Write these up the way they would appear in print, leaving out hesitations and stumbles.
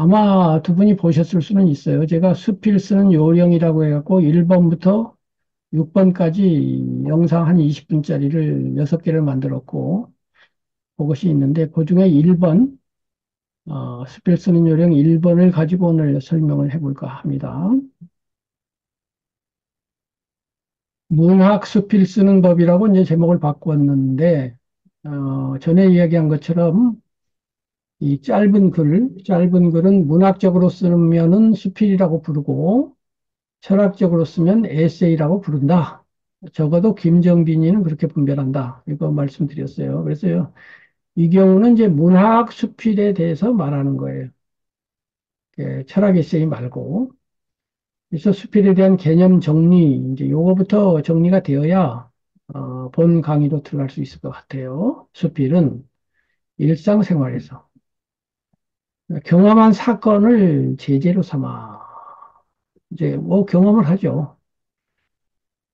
아마 두 분이 보셨을 수는 있어요. 제가 수필 쓰는 요령이라고 해갖고 1번부터 6번까지 영상 한 20분짜리를 6개를 만들었고, 그것이 있는데, 그 중에 1번, 수필 쓰는 요령 1번을 가지고 오늘 설명을 해볼까 합니다. 문학 수필 쓰는 법이라고 이제 제목을 바꿨는데, 전에 이야기한 것처럼 이 짧은 글은 문학적으로 쓰면은 수필이라고 부르고, 철학적으로 쓰면 에세이라고 부른다. 적어도 김정빈이는 그렇게 분별한다. 이거 말씀드렸어요. 그래서요, 이 경우는 이제 문학 수필에 대해서 말하는 거예요. 철학 에세이 말고. 그래서 수필에 대한 개념 정리, 이제 요거부터 정리가 되어야 본 강의로 들어갈 수 있을 것 같아요. 수필은 일상생활에서 경험한 사건을 제재로 삼아 이제 뭐 경험을 하죠.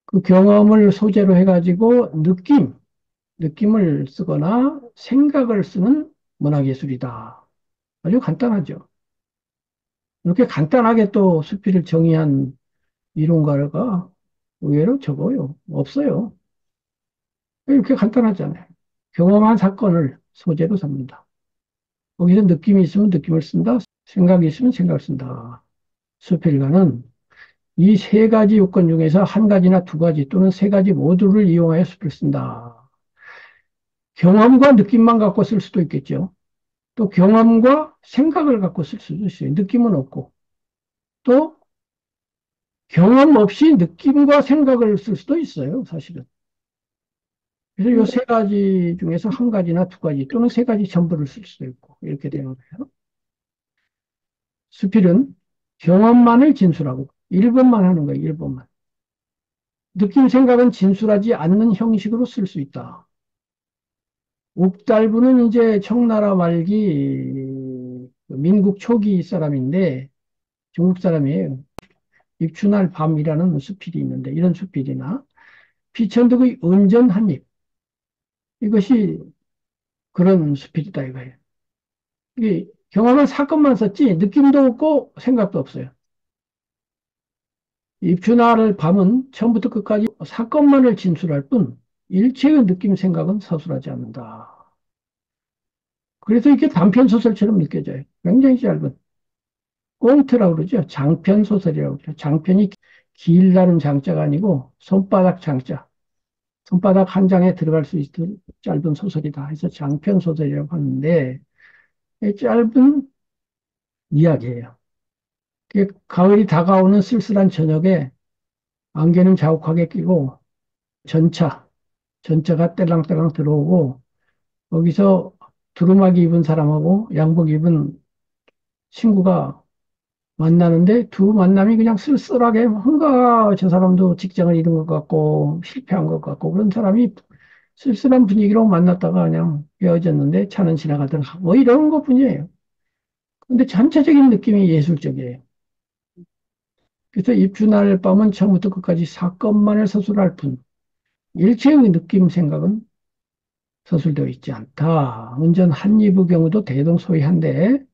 그 경험을 소재로 해가지고 느낌을 쓰거나 생각을 쓰는 문학예술이다. 아주 간단하죠. 이렇게 간단하게 또 수필을 정의한 이론가가 의외로 적어요. 없어요. 이렇게 간단하잖아요. 경험한 사건을 소재로 삼는다. 거기서 느낌이 있으면 느낌을 쓴다. 생각이 있으면 생각을 쓴다. 수필가는 이 세 가지 요건 중에서 한 가지나 두 가지 또는 세 가지 모두를 이용하여 수필을 쓴다. 경험과 느낌만 갖고 쓸 수도 있겠죠. 또 경험과 생각을 갖고 쓸 수도 있어요. 느낌은 없고. 또 경험 없이 느낌과 생각을 쓸 수도 있어요. 사실은. 그래서 이 세 가지 중에서 한 가지나 두 가지 또는 세 가지 전부를 쓸 수도 있고 이렇게 되는 거예요. 수필은 경험만을 진술하고 1번만 하는 거예요. 1번만. 느낌 생각은 진술하지 않는 형식으로 쓸 수 있다. 옥달부는 이제 청나라 말기 민국 초기 사람인데 중국 사람이에요. 입춘할 밤이라는 수필이 있는데 이런 수필이나 피천득의 은전 한입 이것이 그런 수필이다 이거예요. 이게 경험한 사건만 썼지 느낌도 없고 생각도 없어요. 입춘할 밤은 처음부터 끝까지 사건만을 진술할 뿐 일체의 느낌 생각은 서술하지 않는다. 그래서 이렇게 단편 소설처럼 느껴져요. 굉장히 짧은 꽁트라고 그러죠. 장편 소설이라고 그러죠. 장편이 길다는 장자가 아니고 손바닥 장자. 손바닥 한 장에 들어갈 수 있는 짧은 소설이다 해서 장편 소설이라고 하는데 이 짧은 이야기예요. 가을이 다가오는 쓸쓸한 저녁에 안개는 자욱하게 끼고 전차, 전차가 떼랑떼랑 들어오고 거기서 두루마기 입은 사람하고 양복 입은 친구가 만나는데 두 만남이 그냥 쓸쓸하게 뭔가 저 사람도 직장을 잃은 것 같고 실패한 것 같고 그런 사람이 쓸쓸한 분위기로 만났다가 그냥 헤어졌는데 차는 지나가더라. 뭐 이런 것뿐이에요. 근데 전체적인 느낌이 예술적이에요. 그래서 입춘날 밤은 처음부터 끝까지 사건만을 서술할 뿐 일체의 느낌 생각은 서술되어 있지 않다. 운전 한입의 경우도 대동소이한데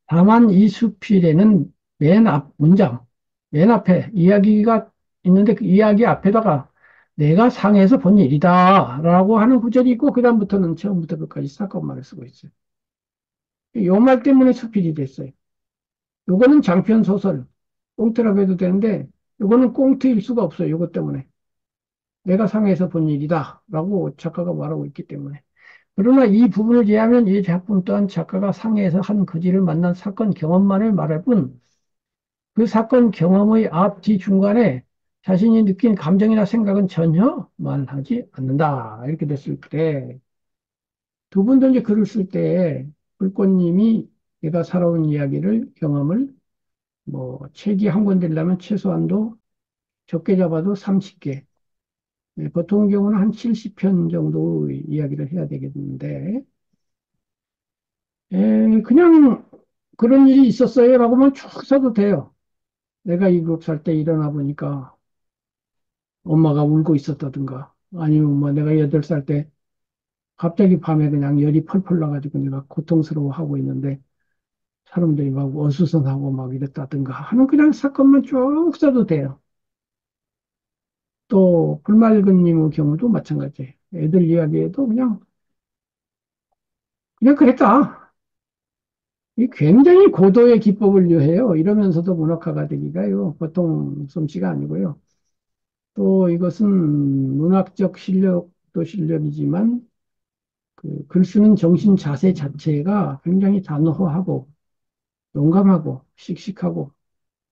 다만 이 수필에는 맨 앞 문장, 맨 앞에 이야기가 있는데 그 이야기 앞에다가 내가 상해에서 본 일이다 라고 하는 구절이 있고 그다음부터는 처음부터 끝까지 사건만을 쓰고 있어요. 요 말 때문에 수필이 됐어요. 요거는 장편 소설, 꽁트라고 해도 되는데 요거는 꽁트일 수가 없어요. 요것 때문에. 내가 상해에서 본 일이다 라고 작가가 말하고 있기 때문에. 그러나 이 부분을 제하면 이 작품 또한 작가가 상해에서 한 그지를 만난 사건 경험만을 말할 뿐 그 사건 경험의 앞, 뒤, 중간에 자신이 느낀 감정이나 생각은 전혀 말하지 않는다. 이렇게 됐을 때, 두 분도 이제 글을 쓸 때, 불꽃님이 내가 살아온 이야기를, 경험을, 뭐, 책이 한 권 되려면 최소한도 적게 잡아도 30개, 보통 경우는 한 70편 정도 이야기를 해야 되겠는데, 그냥 그런 일이 있었어요. 라고만 쭉 써도 돼요. 내가 이국 살 때 일어나 보니까 엄마가 울고 있었다든가 아니면 뭐 내가 8살 때 갑자기 밤에 그냥 열이 펄펄 나가지고 내가 고통스러워하고 있는데 사람들이 막 어수선하고 막 이랬다든가 하는 그냥 사건만 쭉 써도 돼요. 또 불말근님의 경우도 마찬가지예요. 애들 이야기에도 그냥 그랬다. 이 굉장히 고도의 기법을 요해요. 이러면서도 문학가가 되기가요. 보통 솜씨가 아니고요. 또 이것은 문학적 실력도 실력이지만 그 글 쓰는 정신 자세 자체가 굉장히 단호하고 용감하고 씩씩하고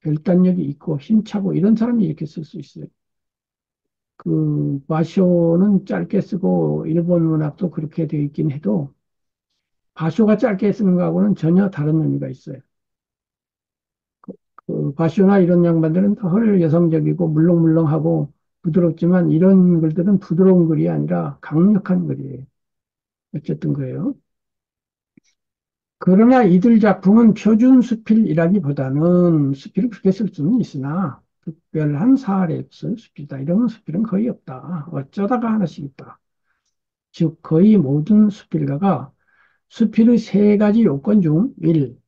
결단력이 있고 힘차고 이런 사람이 이렇게 쓸 수 있어요. 그 바쇼는 짧게 쓰고 일본 문학도 그렇게 되어 있긴 해도 바쇼가 짧게 쓰는 거하고는 전혀 다른 의미가 있어요. 그 바쇼나 이런 양반들은 덜 여성적이고 물렁물렁하고 부드럽지만 이런 글들은 부드러운 글이 아니라 강력한 글이에요. 어쨌든 그래요. 그러나 이들 작품은 표준 수필이라기보다는 수필을 그렇게 쓸 수는 있으나 특별한 사례 없을 수필이다. 이러면 수필은 거의 없다. 어쩌다가 하나씩 있다. 즉 거의 모든 수필가가 수필의 세 가지 요건 중 일,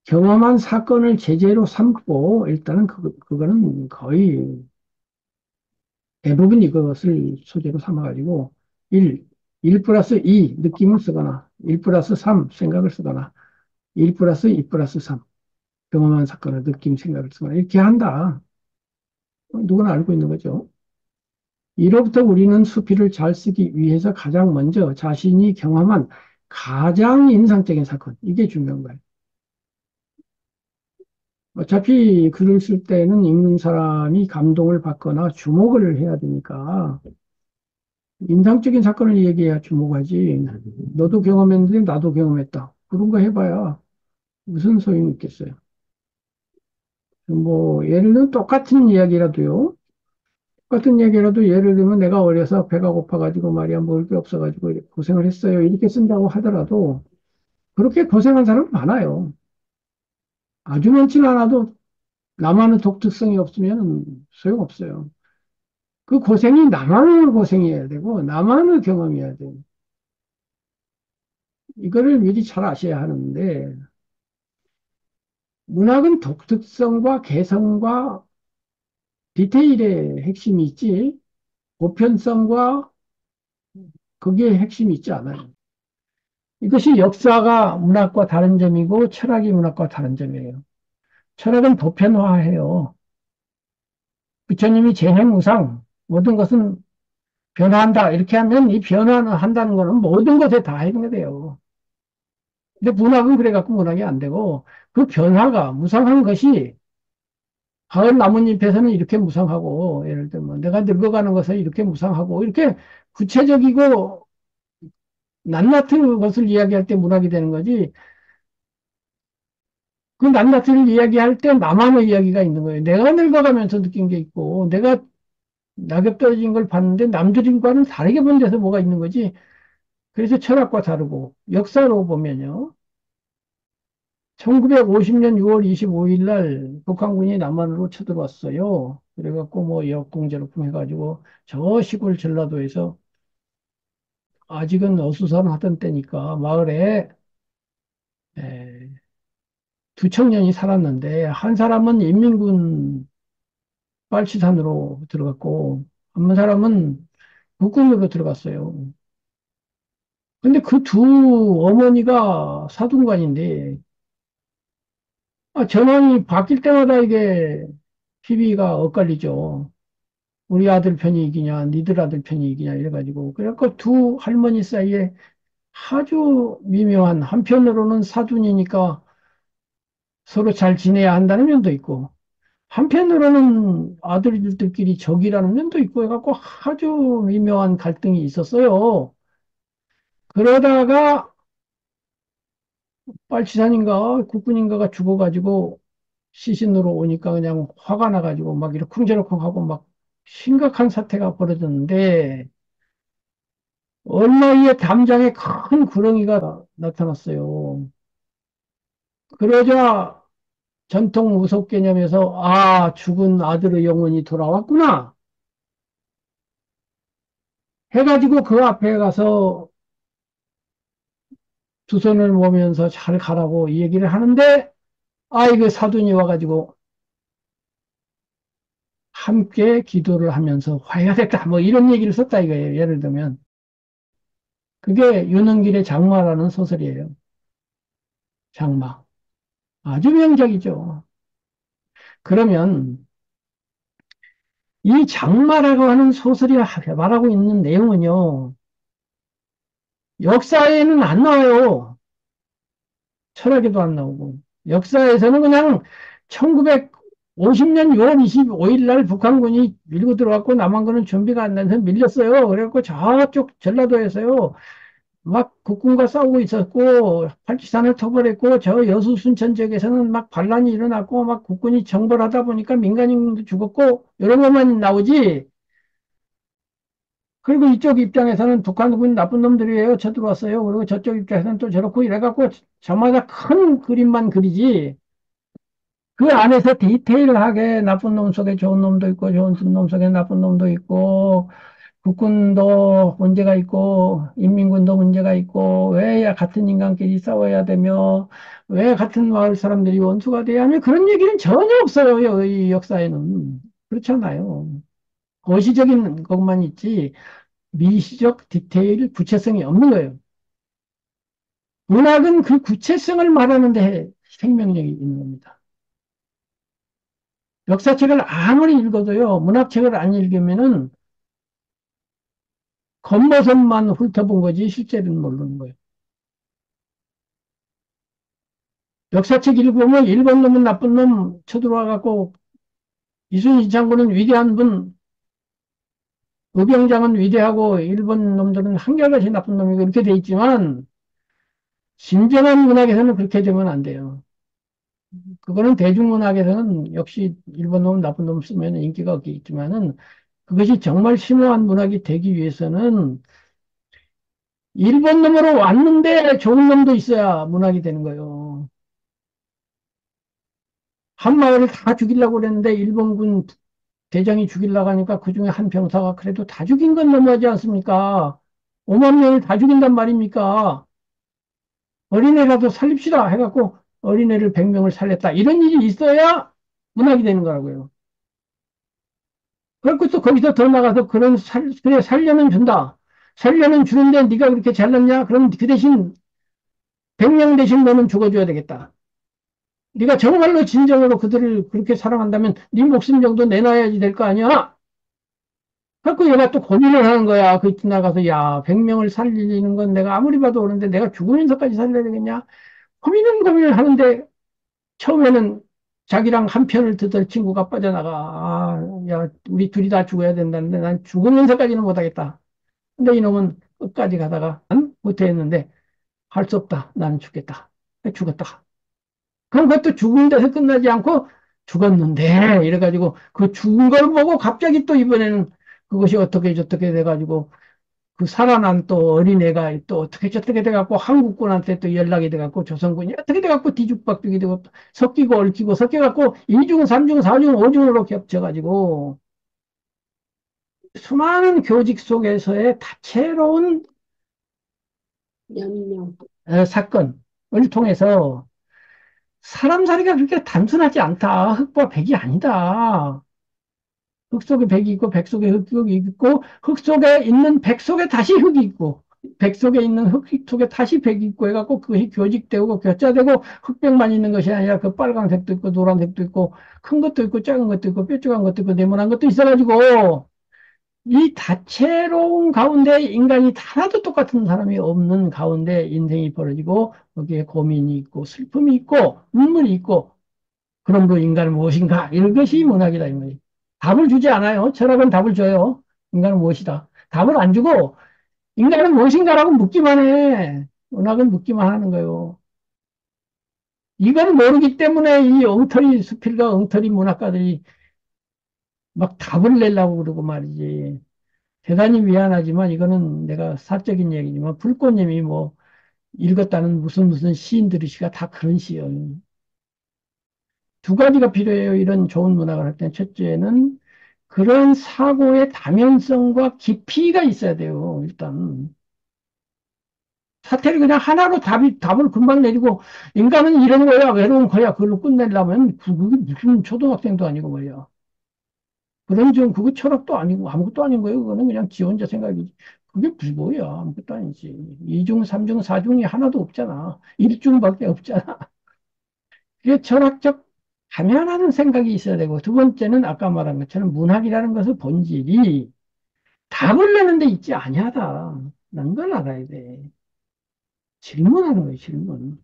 경험한 사건을 제재로 삼고 일단은 그거는 거의 대부분 이것을 소재로 삼아가지고 1 플러스 2 느낌을 쓰거나 1 플러스 3 생각을 쓰거나 1 플러스 2 플러스 3 경험한 사건을 느낌 생각을 쓰거나 이렇게 한다. 누구나 알고 있는 거죠. 이로부터 우리는 수필을 잘 쓰기 위해서 가장 먼저 자신이 경험한 가장 인상적인 사건, 이게 중요한 거예요. 어차피 글을 쓸 때는 읽는 사람이 감동을 받거나 주목을 해야 되니까 인상적인 사건을 얘기해야 주목하지. 너도 경험했는데 나도 경험했다. 그런 거 해봐야 무슨 소용이 있겠어요. 뭐 예를 들면 똑같은 이야기라도요. 똑같은 얘기라도 예를 들면 내가 어려서 배가 고파가지고 말이야 먹을 게 없어가지고 이렇게 고생을 했어요. 이렇게 쓴다고 하더라도 그렇게 고생한 사람 많아요. 아주 많지는 않아도 나만의 독특성이 없으면 소용없어요. 그 고생이 나만의 고생이어야 되고 나만의 경험이어야 돼요. 이거를 미리 잘 아셔야 하는데 문학은 독특성과 개성과 디테일의 핵심이 있지 보편성과 그게 핵심이 있지 않아요. 이것이 역사가 문학과 다른 점이고 철학이 문학과 다른 점이에요. 철학은 보편화해요. 부처님이 재행무상 모든 것은 변화한다 이렇게 하면 이 변화는 한다는 거는 모든 것에 다 해당돼요. 근데 문학은 그래갖고 문학이 안 되고 그 변화가 무상한 것이 가을 나뭇잎에서는 이렇게 무상하고 예를 들면 내가 늙어가는 것은 이렇게 무상하고 이렇게 구체적이고 낱낱은 것을 이야기할 때 문학이 되는 거지 그 낱낱이를 이야기할 때 나만의 이야기가 있는 거예요. 내가 늙어가면서 느낀 게 있고, 내가 낙엽 떨어진 걸 봤는데 남들과는 다르게 본 데서 뭐가 있는 거지. 그래서 철학과 다르고, 역사로 보면요. 1950년 6월 25일 날 북한군이 남한으로 쳐들어왔어요. 그래갖고 뭐 역공제로품 해가지고 저 시골 전라도에서 아직은 어수선하던 때니까 마을에 에, 두 청년이 살았는데 한 사람은 인민군 빨치산으로 들어갔고, 한 사람은 북군으로 들어갔어요. 근데 그 두 어머니가 사둔관인데, 전황이 바뀔 때마다 이게 PB가 엇갈리죠. 우리 아들 편이 이기냐, 니들 아들 편이 이기냐, 이래가지고. 그래갖고 두 할머니 사이에 아주 미묘한, 한편으로는 사돈이니까 서로 잘 지내야 한다는 면도 있고, 한편으로는 아들들끼리 적이라는 면도 있고 해갖고 아주 미묘한 갈등이 있었어요. 그러다가 빨치산인가 국군인가가 죽어가지고 시신으로 오니까 그냥 화가 나가지고 막 이렇게 쿵제로쿵 하고 막 심각한 사태가 벌어졌는데 얼마 후에 담장에 큰 구렁이가 나타났어요. 그러자 전통 우속 개념에서 죽은 아들의 영혼이 돌아왔구나 해가지고 그 앞에 가서 두 손을 모으면서 잘 가라고 이 얘기를 하는데, 그 사돈이 와가지고 함께 기도를 하면서 화해가 됐다. 뭐 이런 얘기를 썼다 이거예요. 예를 들면. 그게 윤은길의 장마라는 소설이에요. 장마. 아주 명작이죠. 그러면 이 장마라고 하는 소설이 말하고 있는 내용은요, 역사에는 안 나와요. 철학에도 안 나오고. 역사에서는 그냥 1950년 6월 25일 날 북한군이 밀고 들어왔고 남한군은 준비가 안 돼서 밀렸어요. 그래갖고 저쪽 전라도에서요. 막 국군과 싸우고 있었고 팔치산을 토벌했고 저 여수 순천 지역에서는 막 반란이 일어났고 막 국군이 정벌하다 보니까 민간인도 죽었고 이런 것만 나오지. 그리고 이쪽 입장에서는 북한군 나쁜 놈들이에요. 쳐들어왔어요. 그리고 저쪽 입장에서는 또 저렇고 이래갖고 저마다 큰 그림만 그리지. 그 안에서 디테일하게 나쁜 놈 속에 좋은 놈도 있고 좋은 놈 속에 나쁜 놈도 있고 국군도 문제가 있고 인민군도 문제가 있고 왜 같은 인간끼리 싸워야 되며 왜 같은 마을 사람들이 원수가 돼야 하며 그런 얘기는 전혀 없어요. 이 역사에는. 그렇잖아요. 거시적인 것만 있지 미시적 디테일 구체성이 없는 거예요. 문학은 그 구체성을 말하는 데 생명력이 있는 겁니다. 역사책을 아무리 읽어도요, 문학책을 안 읽으면은 겉모습만 훑어본 거지 실제는 모르는 거예요. 역사책 읽으면 일본 놈은 나쁜 놈 쳐들어와 갖고 이순신 장군은 위대한 분, 의병장은 위대하고 일본 놈들은 한결같이 나쁜 놈이고 이렇게 돼 있지만 진정한 문학에서는 그렇게 되면 안 돼요. 그거는 대중문학에서는 역시 일본 놈, 나쁜 놈 쓰면 인기가 없겠지만은 그것이 정말 심오한 문학이 되기 위해서는 일본 놈으로 왔는데 좋은 놈도 있어야 문학이 되는 거예요. 한 마을을 다 죽이려고 그랬는데 일본군 대장이 죽이려고 하니까 그중에 한 병사가 그래도 다 죽인 건 너무하지 않습니까? 5만 명을 다 죽인단 말입니까? 어린애라도 살립시다 해갖고 어린애를 100명을 살렸다. 이런 일이 있어야 문학이 되는 거라고요. 그렇고 또 거기서 더 나가서 그래, 살려는 준다. 살려는 주는데 네가 그렇게 잘났냐? 그럼 그 대신 100명 대신 너는 죽어줘야 되겠다. 네가 정말로 진정으로 그들을 그렇게 사랑한다면 네 목숨 정도 내놔야지 될 거 아니야? 그래서 얘가 또 고민을 하는 거야. 그 나가서 야, 100명을 살리는 건 내가 아무리 봐도 오는데 내가 죽으면서까지 살려야 되겠냐? 고민을 하는데 처음에는 자기랑 한 편을 듣던 친구가 빠져나가. 야, 우리 둘이 다 죽어야 된다는데 난 죽으면서까지는 못하겠다. 근데 이놈은 끝까지 가다가 안 못했는데 할 수 없다. 나는 죽겠다. 죽었다. 그럼 그것도 죽은 데서 끝나지 않고 죽었는데 이래가지고 그 죽은 걸 보고 갑자기 또 이번에는 그것이 어떻게 저떻게 돼가지고 그 살아난 또 어린애가 또 어떻게 저떻게 돼갖고 한국군한테 또 연락이 돼갖고 조선군이 어떻게 돼갖고 뒤죽박죽이 되고 섞이고 얽히고 섞여갖고 2중, 3중, 4중, 5중으로 겹쳐가지고 수많은 교직 속에서의 다채로운 사건을 통해서 사람 살이가 그렇게 단순하지 않다. 흑과 백이 아니다. 흑 속에 백이 있고 백 속에 흑이 있고 흑 속에 있는 백 속에 다시 흑이 있고 백 속에 있는 흑 속에 다시 백이 있고 해갖고 그것이 교직되고 교차되고 흑백만 있는 것이 아니라 그 빨간색도 있고 노란색도 있고 큰 것도 있고 작은 것도 있고 뾰족한 것도 있고 네모난 것도 있어가지고 이 다채로운 가운데 인간이 하나도 똑같은 사람이 없는 가운데 인생이 벌어지고 거기에 고민이 있고 슬픔이 있고 눈물이 있고 그러므로 인간은 무엇인가? 이런 것이 문학이다, 이 말이에요. 답을 주지 않아요. 철학은 답을 줘요. 인간은 무엇이다? 답을 안 주고, 인간은 무엇인가라고 묻기만 해. 문학은 묻기만 하는 거예요. 이걸 모르기 때문에 이 엉터리 수필과 엉터리 문학가들이 막 답을 내려고 그러고 말이지. 대단히 미안하지만 이거는 내가 사적인 얘기지만 불꽃님이 뭐 읽었다는 무슨 시인들이시가 다 그런 시예요. 두 가지가 필요해요. 이런 좋은 문학을 할 때는. 첫째는 그런 사고의 다면성과 깊이가 있어야 돼요. 일단. 사태를 그냥 하나로 답을 금방 내리고, 인간은 이런 거야, 외로운 거야, 그걸로 끝내려면, 그게 무슨 초등학생도 아니고 뭐야. 그런 좀, 그거 철학도 아니고, 아무것도 아닌 거예요. 그거는 그냥 지 혼자 생각이지. 그게 무슨 뭐야, 아무것도 아니지. 이중, 삼중, 사중이 하나도 없잖아. 일중밖에 없잖아. 그게 철학적 가면하는 생각이 있어야 되고, 두 번째는 아까 말한 것처럼 문학이라는 것의 본질이 답을 내는 데 있지 아니하다. 라는 걸 알아야 돼. 질문하는 거예요, 질문.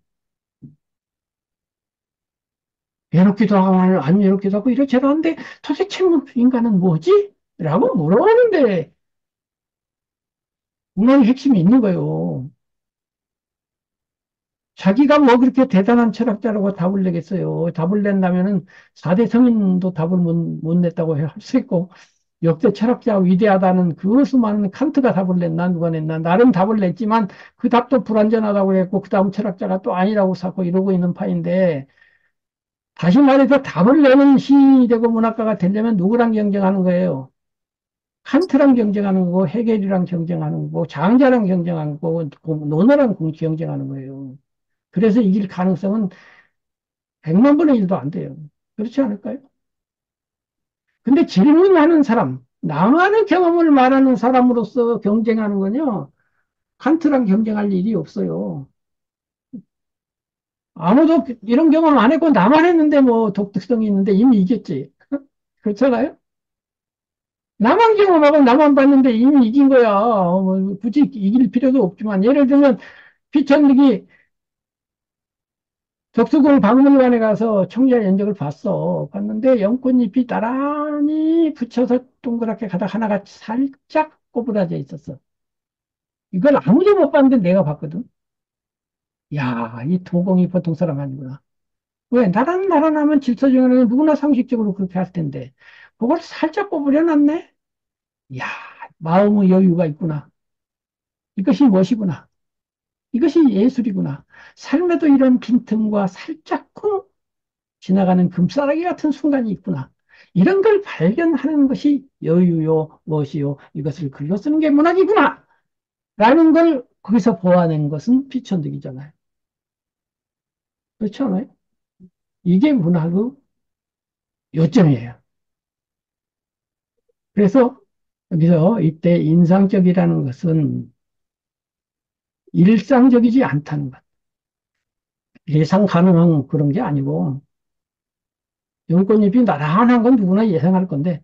외롭기도 하고, 안 외롭기도 하고, 이렇게도 한데, 도대체 인간은 뭐지? 라고 물어보는데, 문학의 핵심이 있는 거예요. 자기가 뭐 그렇게 대단한 철학자라고 답을 내겠어요. 답을 낸다면은 4대 성인도 답을 못 냈다고 할 수 있고, 역대 철학자 위대하다는 그 수많은 칸트가 답을 냈나, 누가 냈나, 나름 답을 냈지만 그 답도 불완전하다고 했고, 그 다음 철학자가 또 아니라고 사고 이러고 있는 파인데, 다시 말해서 답을 내는 시인이 되고 문학가가 되려면 누구랑 경쟁하는 거예요? 칸트랑 경쟁하는 거고, 헤겔이랑 경쟁하는 거고, 장자랑 경쟁하는 거고, 노나랑 경쟁하는 거예요. 그래서 이길 가능성은 100만 분의 1도 안 돼요. 그렇지 않을까요? 근데 질문하는 사람, 나만의 경험을 말하는 사람으로서 경쟁하는 건요, 칸트랑 경쟁할 일이 없어요. 아무도 이런 경험 안 했고 나만 했는데 뭐 독특성이 있는데 이미 이겼지. 그렇잖아요? 나만 경험하고 나만 봤는데 이미 이긴 거야. 뭐 굳이 이길 필요도 없지만 예를 들면 피천득이 덕수궁 박물관에 가서 청자 연적을 봤어. 봤는데 연꽃잎이 나란히 붙여서 동그랗게 가다 하나가 살짝 꼬부라져 있었어. 이걸 아무도 못 봤는데 내가 봤거든. 야, 이 도공이 보통 사람 아니구나. 왜? 나란나란하면 질서정연은 누구나 상식적으로 그렇게 할 텐데, 그걸 살짝 꼬부려 놨네? 야, 마음의 여유가 있구나. 이것이 무엇이구나. 이것이 예술이구나. 삶에도 이런 빈틈과 살짝쿵 지나가는 금싸라기 같은 순간이 있구나. 이런 걸 발견하는 것이 여유요, 무엇이요, 이것을 글로 쓰는 게 문학이구나. 라는 걸 거기서 보아낸 것은 피천득이잖아요. 그렇지 않아요? 이게 문학의 요점이에요. 그래서 여기서 이때 인상적이라는 것은 일상적이지 않다는 것. 예상 가능한 그런 게 아니고, 연꽃잎이 나란한 건 누구나 예상할 건데,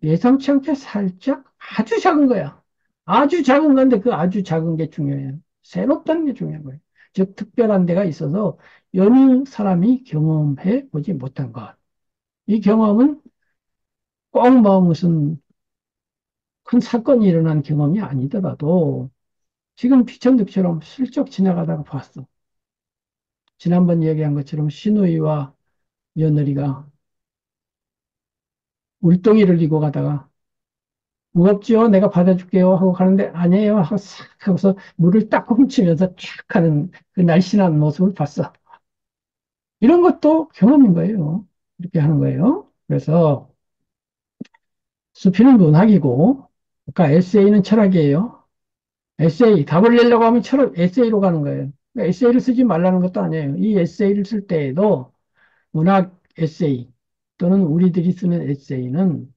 예상치 않게 살짝 아주 작은 거야. 아주 작은 건데 그 아주 작은 게 중요해요. 새롭다는 게 중요한 거예요. 즉, 특별한 데가 있어서 여느 사람이 경험해 보지 못한 것. 이 경험은 꼭 뭐 무슨 큰 사건이 일어난 경험이 아니더라도 지금 피천득처럼 슬쩍 지나가다가 봤어. 지난번 얘기한 것처럼 시누이와 며느리가 물동이를 이고 가다가 무겁지요? 내가 받아줄게요 하고 가는데 아니에요 하고 싹 하고서 물을 딱 훔치면서 쫙 하는 그 날씬한 모습을 봤어. 이런 것도 경험인 거예요. 이렇게 하는 거예요. 그래서 수필은 문학이고 그러니까 에세이는 철학이에요. 에세이 답을 내려고 하면 철학 에세이로 가는 거예요. 그러니까 에세이를 쓰지 말라는 것도 아니에요. 이 에세이를 쓸 때에도 문학 에세이 또는 우리들이 쓰는 에세이는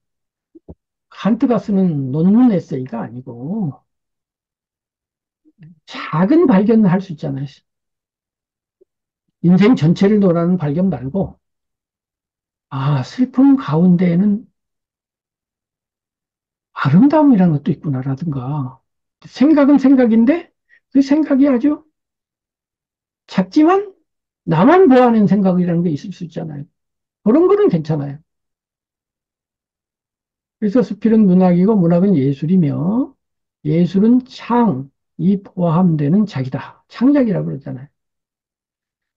칸트가 쓰는 논문 에세이가 아니고 작은 발견을 할 수 있잖아요. 인생 전체를 논하는 발견 말고 아 슬픔 가운데에는 아름다움이라는 것도 있구나라든가 생각은 생각인데 그 생각이 아주 작지만 나만 보아낸 생각이라는 게 있을 수 있잖아요. 그런 거는 괜찮아요. 그래서 수필은 문학이고 문학은 예술이며 예술은 창이 포함되는 작이다. 창작이라고 그러잖아요.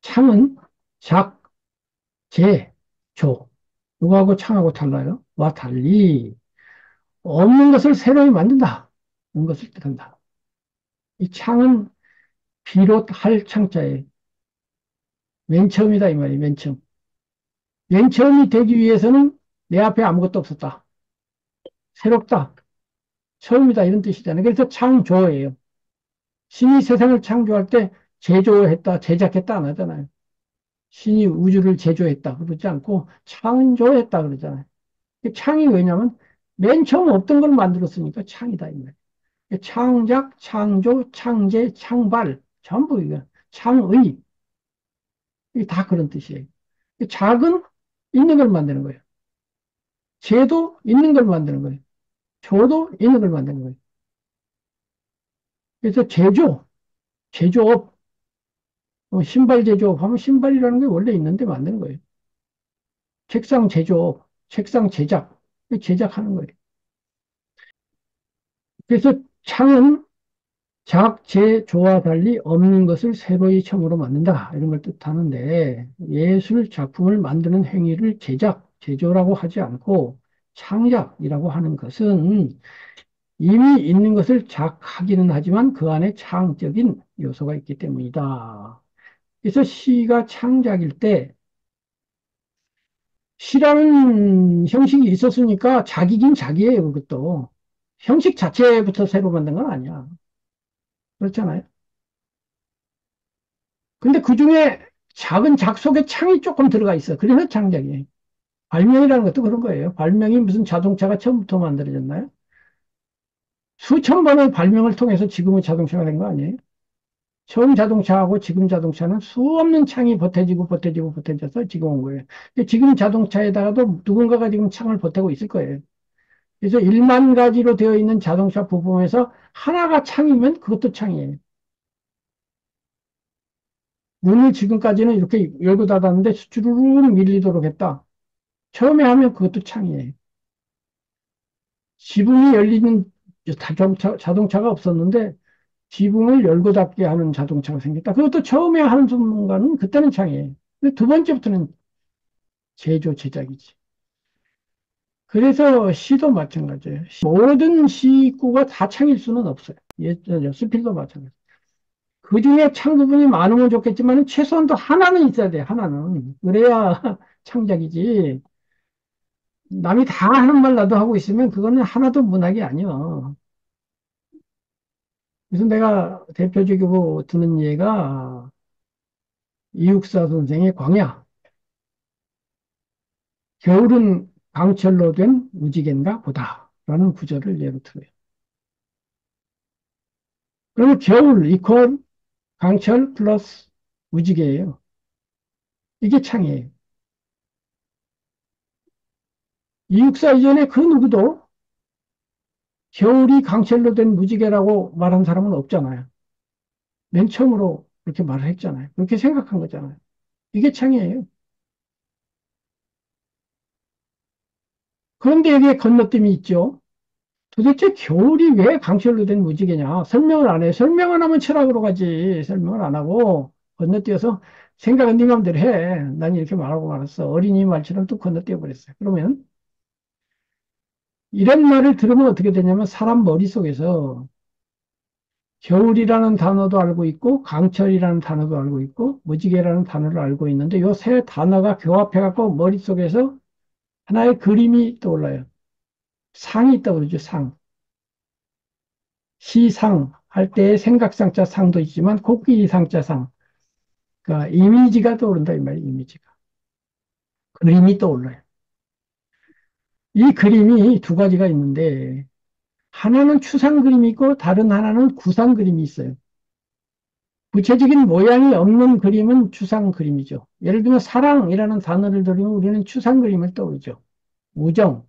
창은 작, 재, 조. 누구하고 창하고 달라요? 와 달리 없는 것을 새로이 만든다. 없는 것을 뜻한다. 이 창은 비롯할 창자에 맨 처음이다 이 말이에요. 맨 처음. 맨 처음이 되기 위해서는 내 앞에 아무것도 없었다. 새롭다. 처음이다 이런 뜻이잖아요. 그래서 창조예요. 신이 세상을 창조할 때 제조했다, 제작했다 안 하잖아요. 신이 우주를 제조했다 그러지 않고 창조했다 그러잖아요. 창이 왜냐면 맨 처음 없던 걸 만들었으니까 창이다. 이 말이에요. 창작, 창조, 창제, 창발 전부 이거 창의 이게 다 그런 뜻이에요. 작은 있는 걸 만드는 거예요. 재도 있는 걸 만드는 거예요. 조도 있는 걸 만드는 거예요. 그래서 제조, 제조업, 신발 제조업 하면 신발이라는 게 원래 있는데 만드는 거예요. 책상 제조업, 책상 제작, 제작하는 거예요. 그래서 창은 작, 재, 조와 달리 없는 것을 새로이 처음으로 만든다. 이런 걸 뜻하는데 예술 작품을 만드는 행위를 제작, 제조라고 하지 않고 창작이라고 하는 것은 이미 있는 것을 작하기는 하지만 그 안에 창적인 요소가 있기 때문이다. 그래서 시가 창작일 때 시라는 형식이 있었으니까 작이긴 작이에요, 그것도. 형식 자체부터 새로 만든 건 아니야. 그렇잖아요. 근데 그 중에 작은 작 속에 창이 조금 들어가 있어. 그래서 창작이에요. 발명이라는 것도 그런 거예요. 발명이 무슨 자동차가 처음부터 만들어졌나요? 수천 번의 발명을 통해서 지금의 자동차가 된 거 아니에요? 처음 자동차하고 지금 자동차는 수없는 창이 보태지고 보태지고 보태져서 지금 온 거예요. 근데 지금 자동차에다가도 누군가가 지금 창을 보태고 있을 거예요. 그래서 1만 가지로 되어 있는 자동차 부품에서 하나가 창이면 그것도 창이에요. 문을 지금까지는 이렇게 열고 닫았는데 주르륵 밀리도록 했다. 처음에 하면 그것도 창이에요. 지붕이 열리는 자동차가 없었는데 지붕을 열고 닫게 하는 자동차가 생겼다. 그것도 처음에 하는 순간은 그때는 창이에요. 근데 두 번째부터는 제조, 제작이지. 그래서 시도 마찬가지예요. 모든 시구가 다 창일 수는 없어요. 수필도 마찬가지. 그 중에 창 부분이 많으면 좋겠지만 최소한도 하나는 있어야 돼, 하나는. 그래야 창작이지. 남이 다 하는 말 나도 하고 있으면 그거는 하나도 문학이 아니야. 그래서 내가 대표적으로 드는 예가 이육사 선생의 광야. 겨울은 강철로 된 무지개인가 보다. 라는 구절을 예로 들어요. 그러면 겨울 이퀄 강철 플러스 무지개예요. 이게 창이에요. 이육사 이전에 그 누구도 겨울이 강철로 된 무지개라고 말한 사람은 없잖아요. 맨 처음으로 그렇게 말을 했잖아요. 그렇게 생각한 거잖아요. 이게 창이에요. 그런데 여기에 건너뛸이 있죠. 도대체 겨울이 왜 강철로 된 무지개냐? 설명을 안 해. 설명을 하면 철학으로 가지. 설명을 안 하고 건너뛰어서 생각은 네 맘대로 해. 난 이렇게 말하고 말았어. 어린이 말처럼 또 건너뛰어 버렸어요. 그러면 이런 말을 들으면 어떻게 되냐면 사람 머릿속에서 겨울이라는 단어도 알고 있고 강철이라는 단어도 알고 있고 무지개라는 단어를 알고 있는데 요 세 단어가 교합해갖고 머릿속에서 하나의 그림이 떠올라요. 상이 떠오르죠. 상. 시상 할 때 생각상자 상도 있지만 코끼리 상자 상. 그러니까 이미지가 떠오른다 이 말이에요. 이미지가. 그림이 떠올라요. 이 그림이 두 가지가 있는데 하나는 추상 그림이 있고 다른 하나는 구상 그림이 있어요. 구체적인 모양이 없는 그림은 추상 그림이죠. 예를 들면 사랑이라는 단어를 들으면 우리는 추상 그림을 떠오르죠. 우정,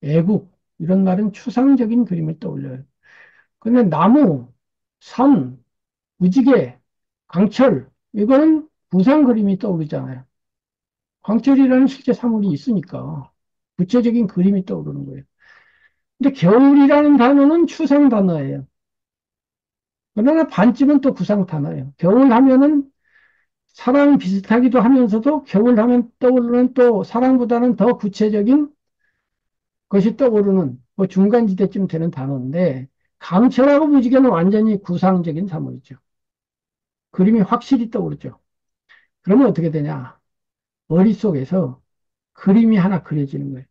애국 이런 말은 추상적인 그림을 떠올려요. 근데 나무, 산, 무지개, 강철 이거는 구상 그림이 떠오르잖아요. 광철이라는 실제 사물이 있으니까 구체적인 그림이 떠오르는 거예요. 근데 겨울이라는 단어는 추상 단어예요. 그러나 반쯤은 또 구상 단어예요. 겨울 하면은 사랑 비슷하기도 하면서도 겨울 하면 떠오르는 또 사랑보다는 더 구체적인 것이 떠오르는 그 중간지대쯤 되는 단어인데 강철하고 무지개는 완전히 구상적인 사물이죠. 그림이 확실히 떠오르죠. 그러면 어떻게 되냐? 머릿속에서 그림이 하나 그려지는 거예요.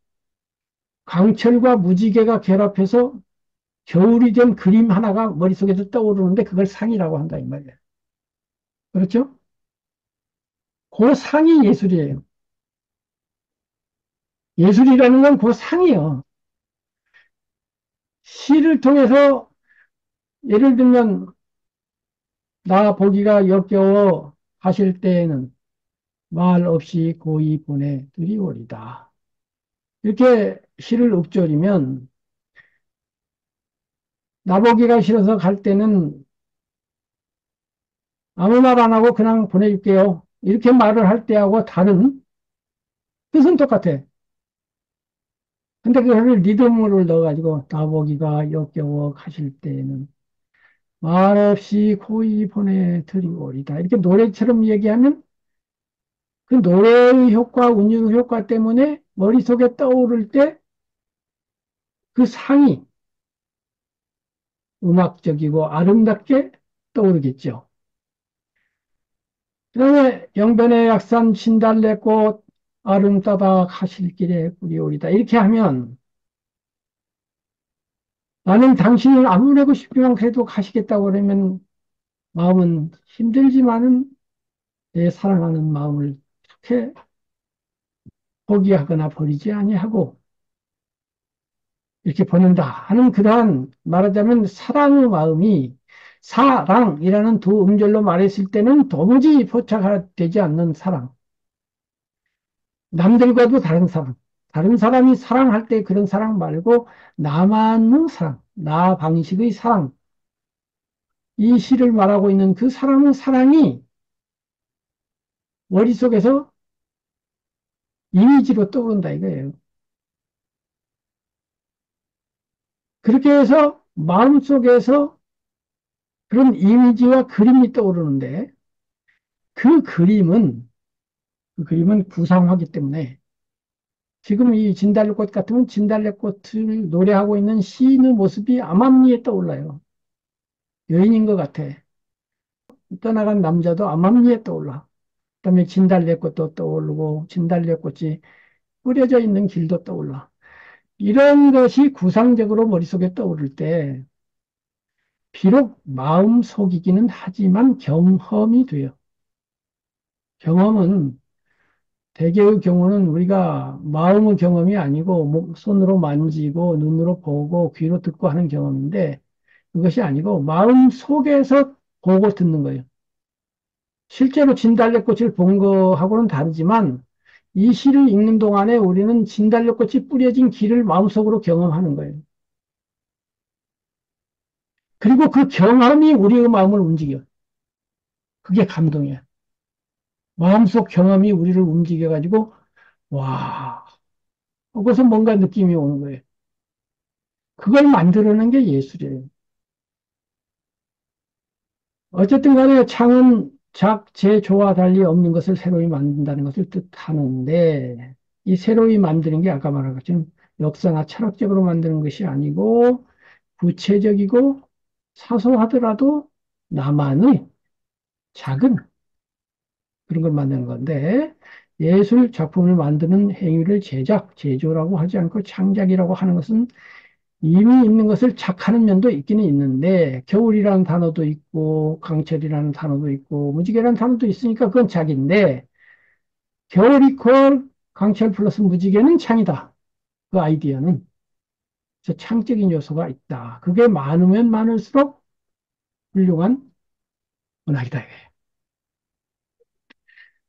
강철과 무지개가 결합해서 겨울이 된 그림 하나가 머릿속에서 떠오르는데 그걸 상이라고 한다, 이 말이에요. 그렇죠? 그 상이 예술이에요. 예술이라는 건 그 상이요. 시를 통해서 예를 들면 나 보기가 역겨워 하실 때에는 말 없이 고이 보내드리오리다. 이렇게 시를 읊조리면 나 보기가 싫어서 갈 때는 아무 말 안 하고 그냥 보내줄게요. 이렇게 말을 할 때하고 다른 뜻은 똑같아. 근데 그거를 리듬으로 넣어가지고 나보기가 역겨워 하실 때에는 말없이 고이 보내드리오리다. 이렇게 노래처럼 얘기하면 그 노래의 효과, 운율 효과 때문에 머릿속에 떠오를 때 그 상이 음악적이고 아름답게 떠오르겠죠. 그 다음에 영변의 약산 진달래꽃 아름다다 가실 길에 뿌리오리다. 이렇게 하면 나는 당신을 아무래고 싶지만 그래도 가시겠다고 그러면 마음은 힘들지만은 내 사랑하는 마음을 그렇게 포기하거나 버리지 아니하고 이렇게 보낸다 하는 그러한 말하자면 사랑의 마음이 사랑이라는 두 음절로 말했을 때는 도무지 포착되지 않는 사랑. 남들과도 다른 사랑. 다른 사람이 사랑할 때 그런 사랑 말고 나만의 사랑, 나 방식의 사랑. 이 시를 말하고 있는 그 사람의 사랑이 머릿속에서 이미지로 떠오른다 이거예요. 그렇게 해서 마음속에서 그런 이미지와 그림이 떠오르는데 그 그림은 그 그림은 구상화기 때문에 지금 이 진달래꽃 같으면 진달래꽃을 노래하고 있는 시인의 모습이 암암리에 떠올라요. 여인인 것 같아. 떠나간 남자도 암암리에 떠올라. 그다음에 진달래꽃도 떠오르고 진달래꽃이 뿌려져 있는 길도 떠올라. 이런 것이 구상적으로 머릿속에 떠오를 때 비록 마음속이기는 하지만 경험이 돼요. 경험은 대개의 경우는 우리가 마음의 경험이 아니고 손으로 만지고 눈으로 보고 귀로 듣고 하는 경험인데 그것이 아니고 마음 속에서 보고 듣는 거예요. 실제로 진달래꽃을 본 거하고는 다르지만 이 시를 읽는 동안에 우리는 진달래꽃이 뿌려진 길을 마음속으로 경험하는 거예요. 그리고 그 경험이 우리의 마음을 움직여. 그게 감동이야. 마음속 경험이 우리를 움직여가지고 와, 거기서 뭔가 느낌이 오는 거예요. 그걸 만들어낸 게 예술이에요. 어쨌든 간에 창은 작, 재, 조와 달리 없는 것을 새로이 만든다는 것을 뜻하는데, 이 새로이 만드는 게 아까 말한 것처럼 역사나 철학적으로 만드는 것이 아니고, 구체적이고 사소하더라도 나만의 작은 그런 걸 만드는 건데, 예술 작품을 만드는 행위를 제작, 제조라고 하지 않고 창작이라고 하는 것은 이미 있는 것을 착하는 면도 있기는 있는데 겨울이라는 단어도 있고 강철이라는 단어도 있고 무지개라는 단어도 있으니까 그건 착인데 겨울 이퀄 강철 플러스 무지개는 창이다. 그 아이디어는 그래서 창적인 요소가 있다. 그게 많으면 많을수록 훌륭한 문학이다.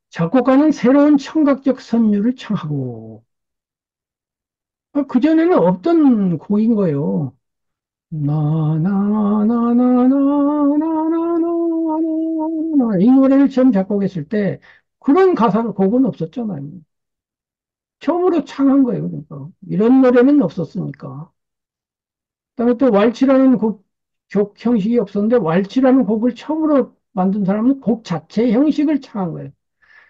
작곡가는 새로운 청각적 선율을 청하고 그전에는 없던 곡인 거예요. 나나나나나나나나나나나 이 노래를 처음 작곡했을 때 그런 가사가 곡은 없었잖아요. 처음으로 창한 거예요. 그러니까 이런 노래는 없었으니까. 그다음에 또 왈츠라는 곡 형식이 없었는데 왈츠라는 곡을 처음으로 만든 사람은 곡 자체 형식을 창한 거예요.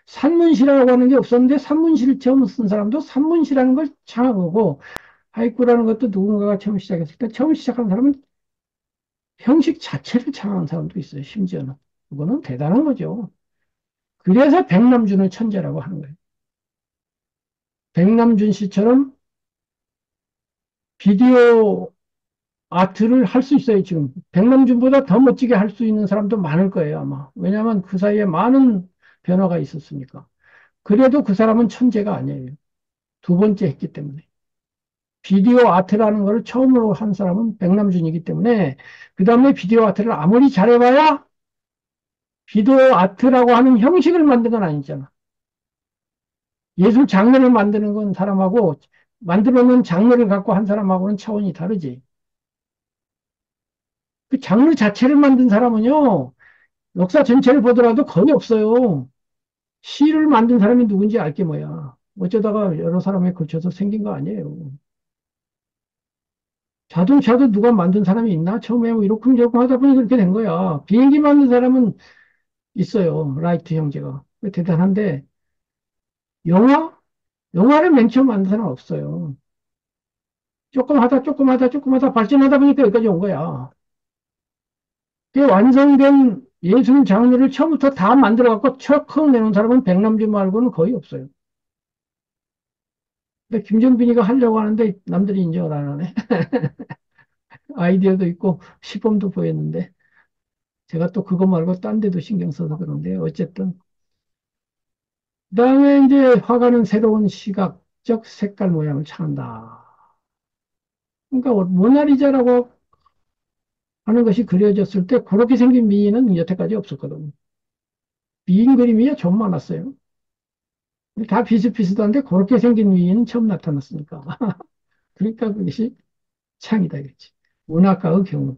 산문시라고 하는 게 없었는데 산문시를 처음 쓴 사람도 산문시라는 걸 창한 거고 하이쿠라는 것도 누군가가 처음 시작했을 때 처음 시작한 사람은 형식 자체를 창한 사람도 있어요, 심지어는. 그거는 대단한 거죠. 그래서 백남준을 천재라고 하는 거예요. 백남준 씨처럼 비디오 아트를 할 수 있어요, 지금. 백남준보다 더 멋지게 할 수 있는 사람도 많을 거예요, 아마. 왜냐하면 그 사이에 많은 변화가 있었으니까. 그래도 그 사람은 천재가 아니에요. 두 번째 했기 때문에. 비디오 아트라는 걸 처음으로 한 사람은 백남준이기 때문에, 그 다음에 비디오 아트를 아무리 잘해봐야 비디오 아트라고 하는 형식을 만든 건 아니잖아. 예술 장르를 만드는 건 사람하고, 만들어놓은 장르를 갖고 한 사람하고는 차원이 다르지. 그 장르 자체를 만든 사람은요, 역사 전체를 보더라도 거의 없어요. 시를 만든 사람이 누군지 알게 뭐야. 어쩌다가 여러 사람에 걸쳐서 생긴 거 아니에요. 자동차도 누가 만든 사람이 있나? 처음에 뭐 이러쿵저러쿵 하다 보니 그렇게 된 거야. 비행기 만든 사람은 있어요. 라이트 형제가. 대단한데, 영화? 영화를 맨 처음 만든 사람은 없어요. 조금 하다 발전하다 보니까 여기까지 온 거야. 그 완성된 예술 장르를 처음부터 다 만들어갖고 척헉 내놓은 사람은 백남준 말고는 거의 없어요. 근데 김정빈이가 하려고 하는데 남들이 인정을 안 하네. 아이디어도 있고 시범도 보였는데 제가 또 그거 말고 딴 데도 신경 써서 그런데 어쨌든 그다음에 이제 화가는 새로운 시각적 색깔 모양을 찾는다. 그러니까 모나리자라고 하는 것이 그려졌을 때 그렇게 생긴 미인은 여태까지 없었거든요. 미인 그림이 좀 많았어요. 다 비슷비슷한데 그렇게 생긴 미인은 처음 나타났으니까. 그러니까 그것이 창이다 이거지. 문학가의 경우.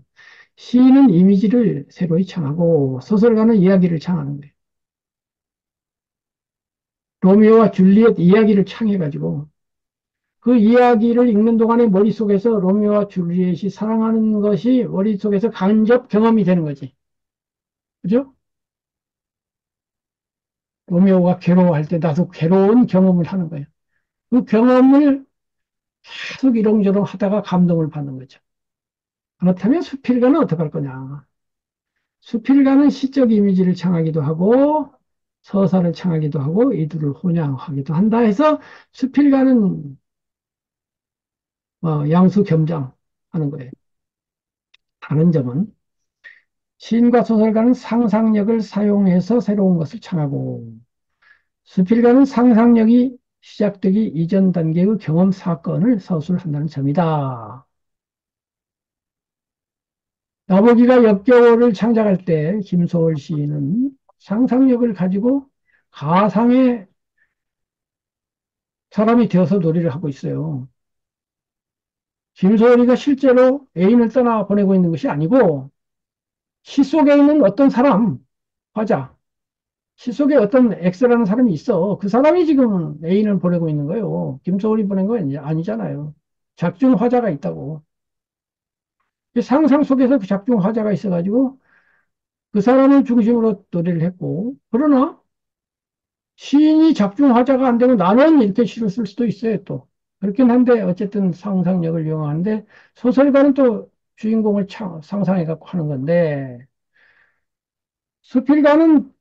시인은 이미지를 새로이 창하고 소설가는 이야기를 창하는 거예요. 로미오와 줄리엣 이야기를 창해가지고 그 이야기를 읽는 동안에 머릿속에서 로미오와 줄리엣이 사랑하는 것이 머릿속에서 간접 경험이 되는 거지. 그죠? 로미오가 괴로워할 때 나도 괴로운 경험을 하는 거예요. 그 경험을 계속 이런저런 하다가 감동을 받는 거죠. 그렇다면 수필가는 어떻게 할 거냐? 수필가는 시적 이미지를 창하기도 하고 서사를 창하기도 하고 이들을 혼양하기도 한다 해서 수필가는 양수겸장하는 거예요. 다른 점은 시인과 소설가는 상상력을 사용해서 새로운 것을 창하고 수필가는 상상력이 시작되기 이전 단계의 경험 사건을 서술한다는 점이다. 나보기가 역겨울을 창작할 때 김소월 시인은 상상력을 가지고 가상의 사람이 되어서 놀이를 하고 있어요. 김소월이가 실제로 애인을 떠나 보내고 있는 것이 아니고 시 속에 있는 어떤 사람, 화자, 시 속에 어떤 X라는 사람이 있어. 그 사람이 지금 애인을 보내고 있는 거예요. 김소월이 보낸 거 아니잖아요. 작중 화자가 있다고. 상상 속에서 그 작중 화자가 있어가지고 그 사람을 중심으로 노래를 했고, 그러나 시인이 작중 화자가 안 되고 나는 이렇게 시를 쓸 수도 있어요, 또. 그렇긴 한데, 어쨌든 상상력을 이용하는데, 소설가는 또 주인공을 상상해갖고 하는 건데, 수필가는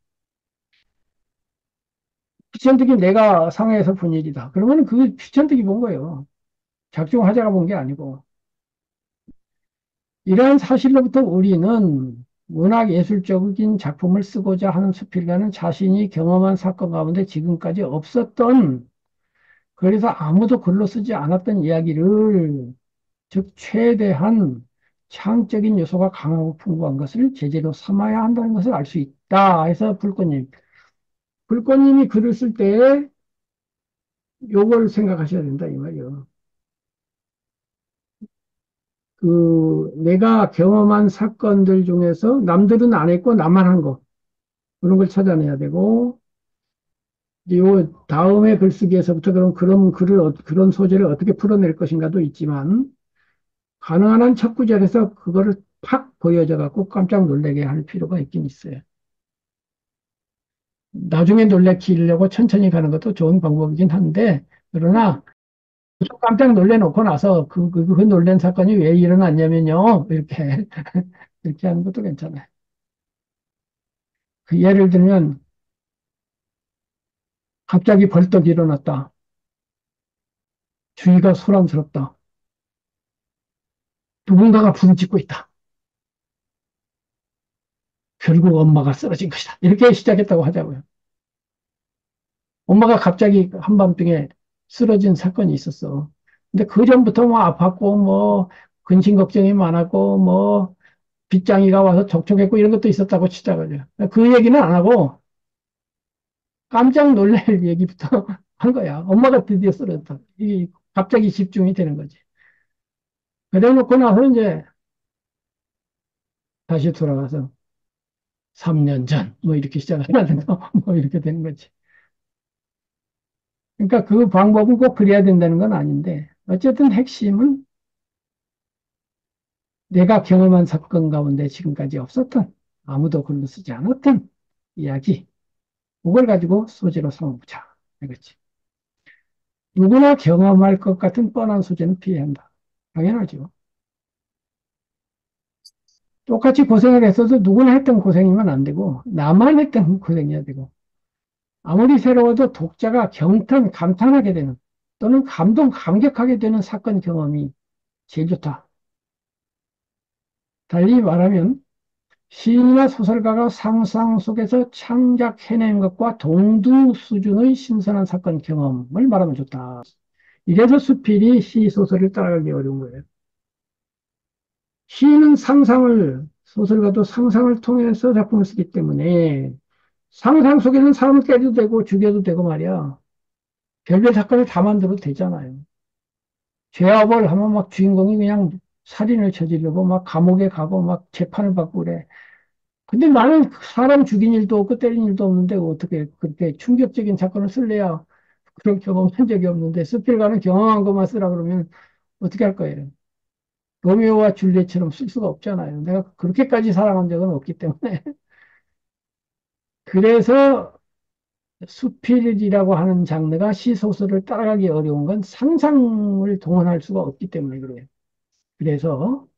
피천득이 내가 상해에서 본 일이다. 그러면 그 피천득이 본 거예요. 작중 화자가 본 게 아니고. 이러한 사실로부터 우리는 문학 예술적인 작품을 쓰고자 하는 수필가는 자신이 경험한 사건 가운데 지금까지 없었던, 그래서 아무도 글로 쓰지 않았던 이야기를, 즉 최대한 창적인 요소가 강하고 풍부한 것을 제재로 삼아야 한다는 것을 알 수 있다 해서 불꽃님이 글을 쓸 때 요걸 생각하셔야 된다 이 말이에요. 내가 경험한 사건들 중에서 남들은 안 했고 나만 한 거, 그런 걸 찾아내야 되고, 요 다음에 글쓰기에서부터 그런 글을 그런 소재를 어떻게 풀어낼 것인가도 있지만, 가능한 한 첫 구절에서 그거를 팍 보여줘 갖고 깜짝 놀라게 할 필요가 있긴 있어요. 나중에 놀래키려고 천천히 가는 것도 좋은 방법이긴 한데, 그러나 좀 깜짝 놀래놓고 나서 그 놀란 사건이 왜 일어났냐면요. 이렇게, 이렇게 하는 것도 괜찮아요. 그 예를 들면, 갑자기 벌떡 일어났다. 주위가 소란스럽다. 누군가가 부르짖고 있다. 결국 엄마가 쓰러진 것이다. 이렇게 시작했다고 하자고요. 엄마가 갑자기 한밤중에 쓰러진 사건이 있었어. 근데 그 전부터 뭐 아팠고, 뭐, 근심 걱정이 많았고, 뭐, 빗장이가 와서 접촉했고, 이런 것도 있었다고 치자고요. 그 얘기는 안 하고, 깜짝 놀랄 얘기부터 한 거야. 엄마가 드디어 쓰러졌다. 이 갑자기 집중이 되는 거지. 그래 놓고 나서 이제 다시 돌아가서 3년 전, 뭐 이렇게 시작하는 거, 뭐 이렇게 되는 거지. 그러니까 그 방법은 꼭 그래야 된다는 건 아닌데, 어쨌든 핵심은 내가 경험한 사건 가운데 지금까지 없었던, 아무도 글로 쓰지 않았던 이야기, 그걸 가지고 소재로 삼아보자. 이거지. 누구나 경험할 것 같은 뻔한 소재는 피해야 한다. 당연하죠. 똑같이 고생을 했어도 누구나 했던 고생이면 안 되고, 나만 했던 고생이어야 되고, 아무리 새로워도 독자가 감탄하게 되는, 또는 감격하게 되는 사건 경험이 제일 좋다. 달리 말하면, 시인이나 소설가가 상상 속에서 창작해낸 것과 동등 수준의 신선한 사건 경험을 말하면 좋다. 이래서 수필이 시, 소설을 따라가기 어려운 거예요. 시인은 소설가도 상상을 통해서 작품을 쓰기 때문에 상상 속에는 사람을 깨도 되고 죽여도 되고 말이야. 별별 사건을 다 만들어도 되잖아요. 죄업을 하면 막 주인공이 그냥 살인을 저지르고 막 감옥에 가고 막 재판을 받고 그래. 근데 나는 사람 죽인 일도 없고 때린 일도 없는데 어떻게 그렇게 충격적인 사건을 쓸래야 그런 경험한 적이 없는데 스필가는 경험한 것만 쓰라 그러면 어떻게 할 거예요? 로미오와 줄리엣처럼 쓸 수가 없잖아요. 내가 그렇게까지 사랑한 적은 없기 때문에. 그래서 수필이라고 하는 장르가 시소설을 따라가기 어려운 건 상상을 동원할 수가 없기 때문에 그래요. 그래서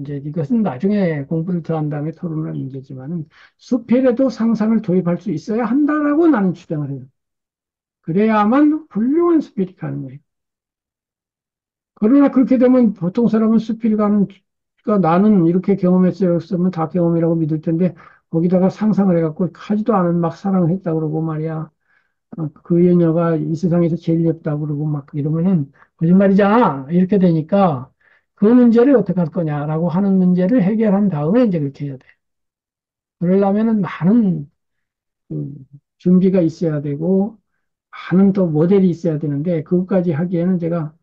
이제 이것은 나중에 공부를 더 한 다음에 토론할 문제지만은 수필에도 상상을 도입할 수 있어야 한다라고 나는 주장을 해요. 그래야만 훌륭한 수필이 가능해요. 그러나 그렇게 되면 보통 사람은 수필가는 그러니까 나는 이렇게 경험했으면 다 경험이라고 믿을 텐데 거기다가 상상을 해갖고 하지도 않은 막 사랑을 했다 그러고 말이야. 그 여녀가 이 세상에서 제일 예쁘다 그러고 막 이러면은 거짓말이잖아. 이렇게 되니까 그 문제를 어떻게 할 거냐라고 하는 문제를 해결한 다음에 이제 그렇게 해야 돼. 그러려면은 많은 그 준비가 있어야 되고 많은 또 모델이 있어야 되는데 그것까지 하기에는 제가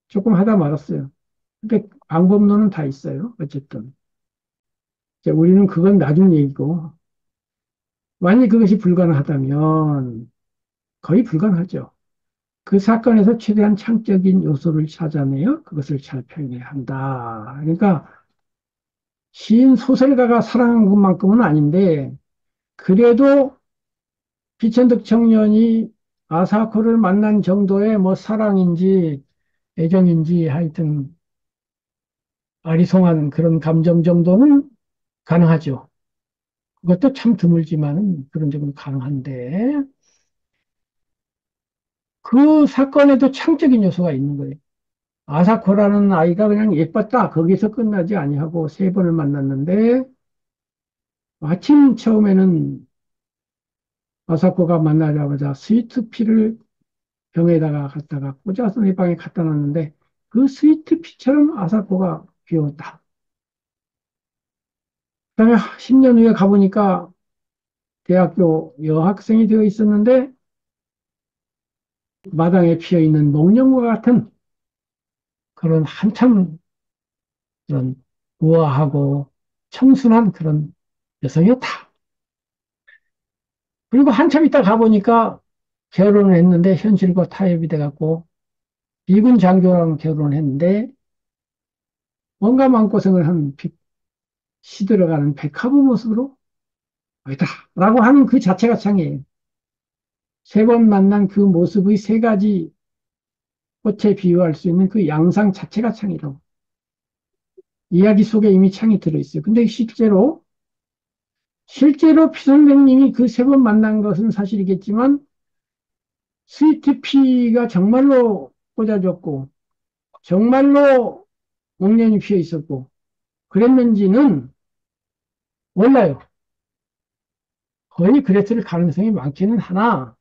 조금 하다 말았어요. 근데 방법론은 다 있어요. 어쨌든. 이제 우리는 그건 나중 얘기고 만약 그것이 불가능하다면 거의 불가능하죠. 그 사건에서 최대한 창적인 요소를 찾아내어 그것을 잘 표현해야 한다. 그러니까 시인 소설가가 사랑한 것만큼은 아닌데 그래도 피천득 청년이 아사코를 만난 정도의 뭐 사랑인지 애정인지 하여튼 아리송한 그런 감정 정도는 가능하죠. 그것도 참 드물지만은 그런 점은 가능한데 그 사건에도 창적인 요소가 있는 거예요. 아사코라는 아이가 그냥 예뻤다. 거기서 끝나지 아니하고 세 번을 만났는데 마침 처음에는 아사코가 만나자마자 스위트피를 병에다가 갖다가 꽂아서 내 방에 갖다 놨는데 그 스위트피처럼 아사코가 귀여웠다. 그다음에 10년 후에 가보니까 대학교 여학생이 되어 있었는데 마당에 피어 있는 목련과 같은 그런 한참 그런 우아하고 청순한 그런 여성이었다. 그리고 한참 있다 가보니까 결혼을 했는데 현실과 타협이 돼갖고 미군 장교랑 결혼을 했는데 뭔가 마음고생을 한 시들어가는 백합의 모습으로 있다. 라고 하는 그 자체가 창이에요. 세 번 만난 그 모습의 세 가지 꽃에 비유할 수 있는 그 양상 자체가 창이라고. 이야기 속에 이미 창이 들어있어요. 근데 실제로 피 선생님이 그 세 번 만난 것은 사실이겠지만 스위트피가 정말로 꽂아줬고 정말로 목련이 피어 있었고, 그랬는지는 몰라요. 거의 그랬을 가능성이 많기는 하나,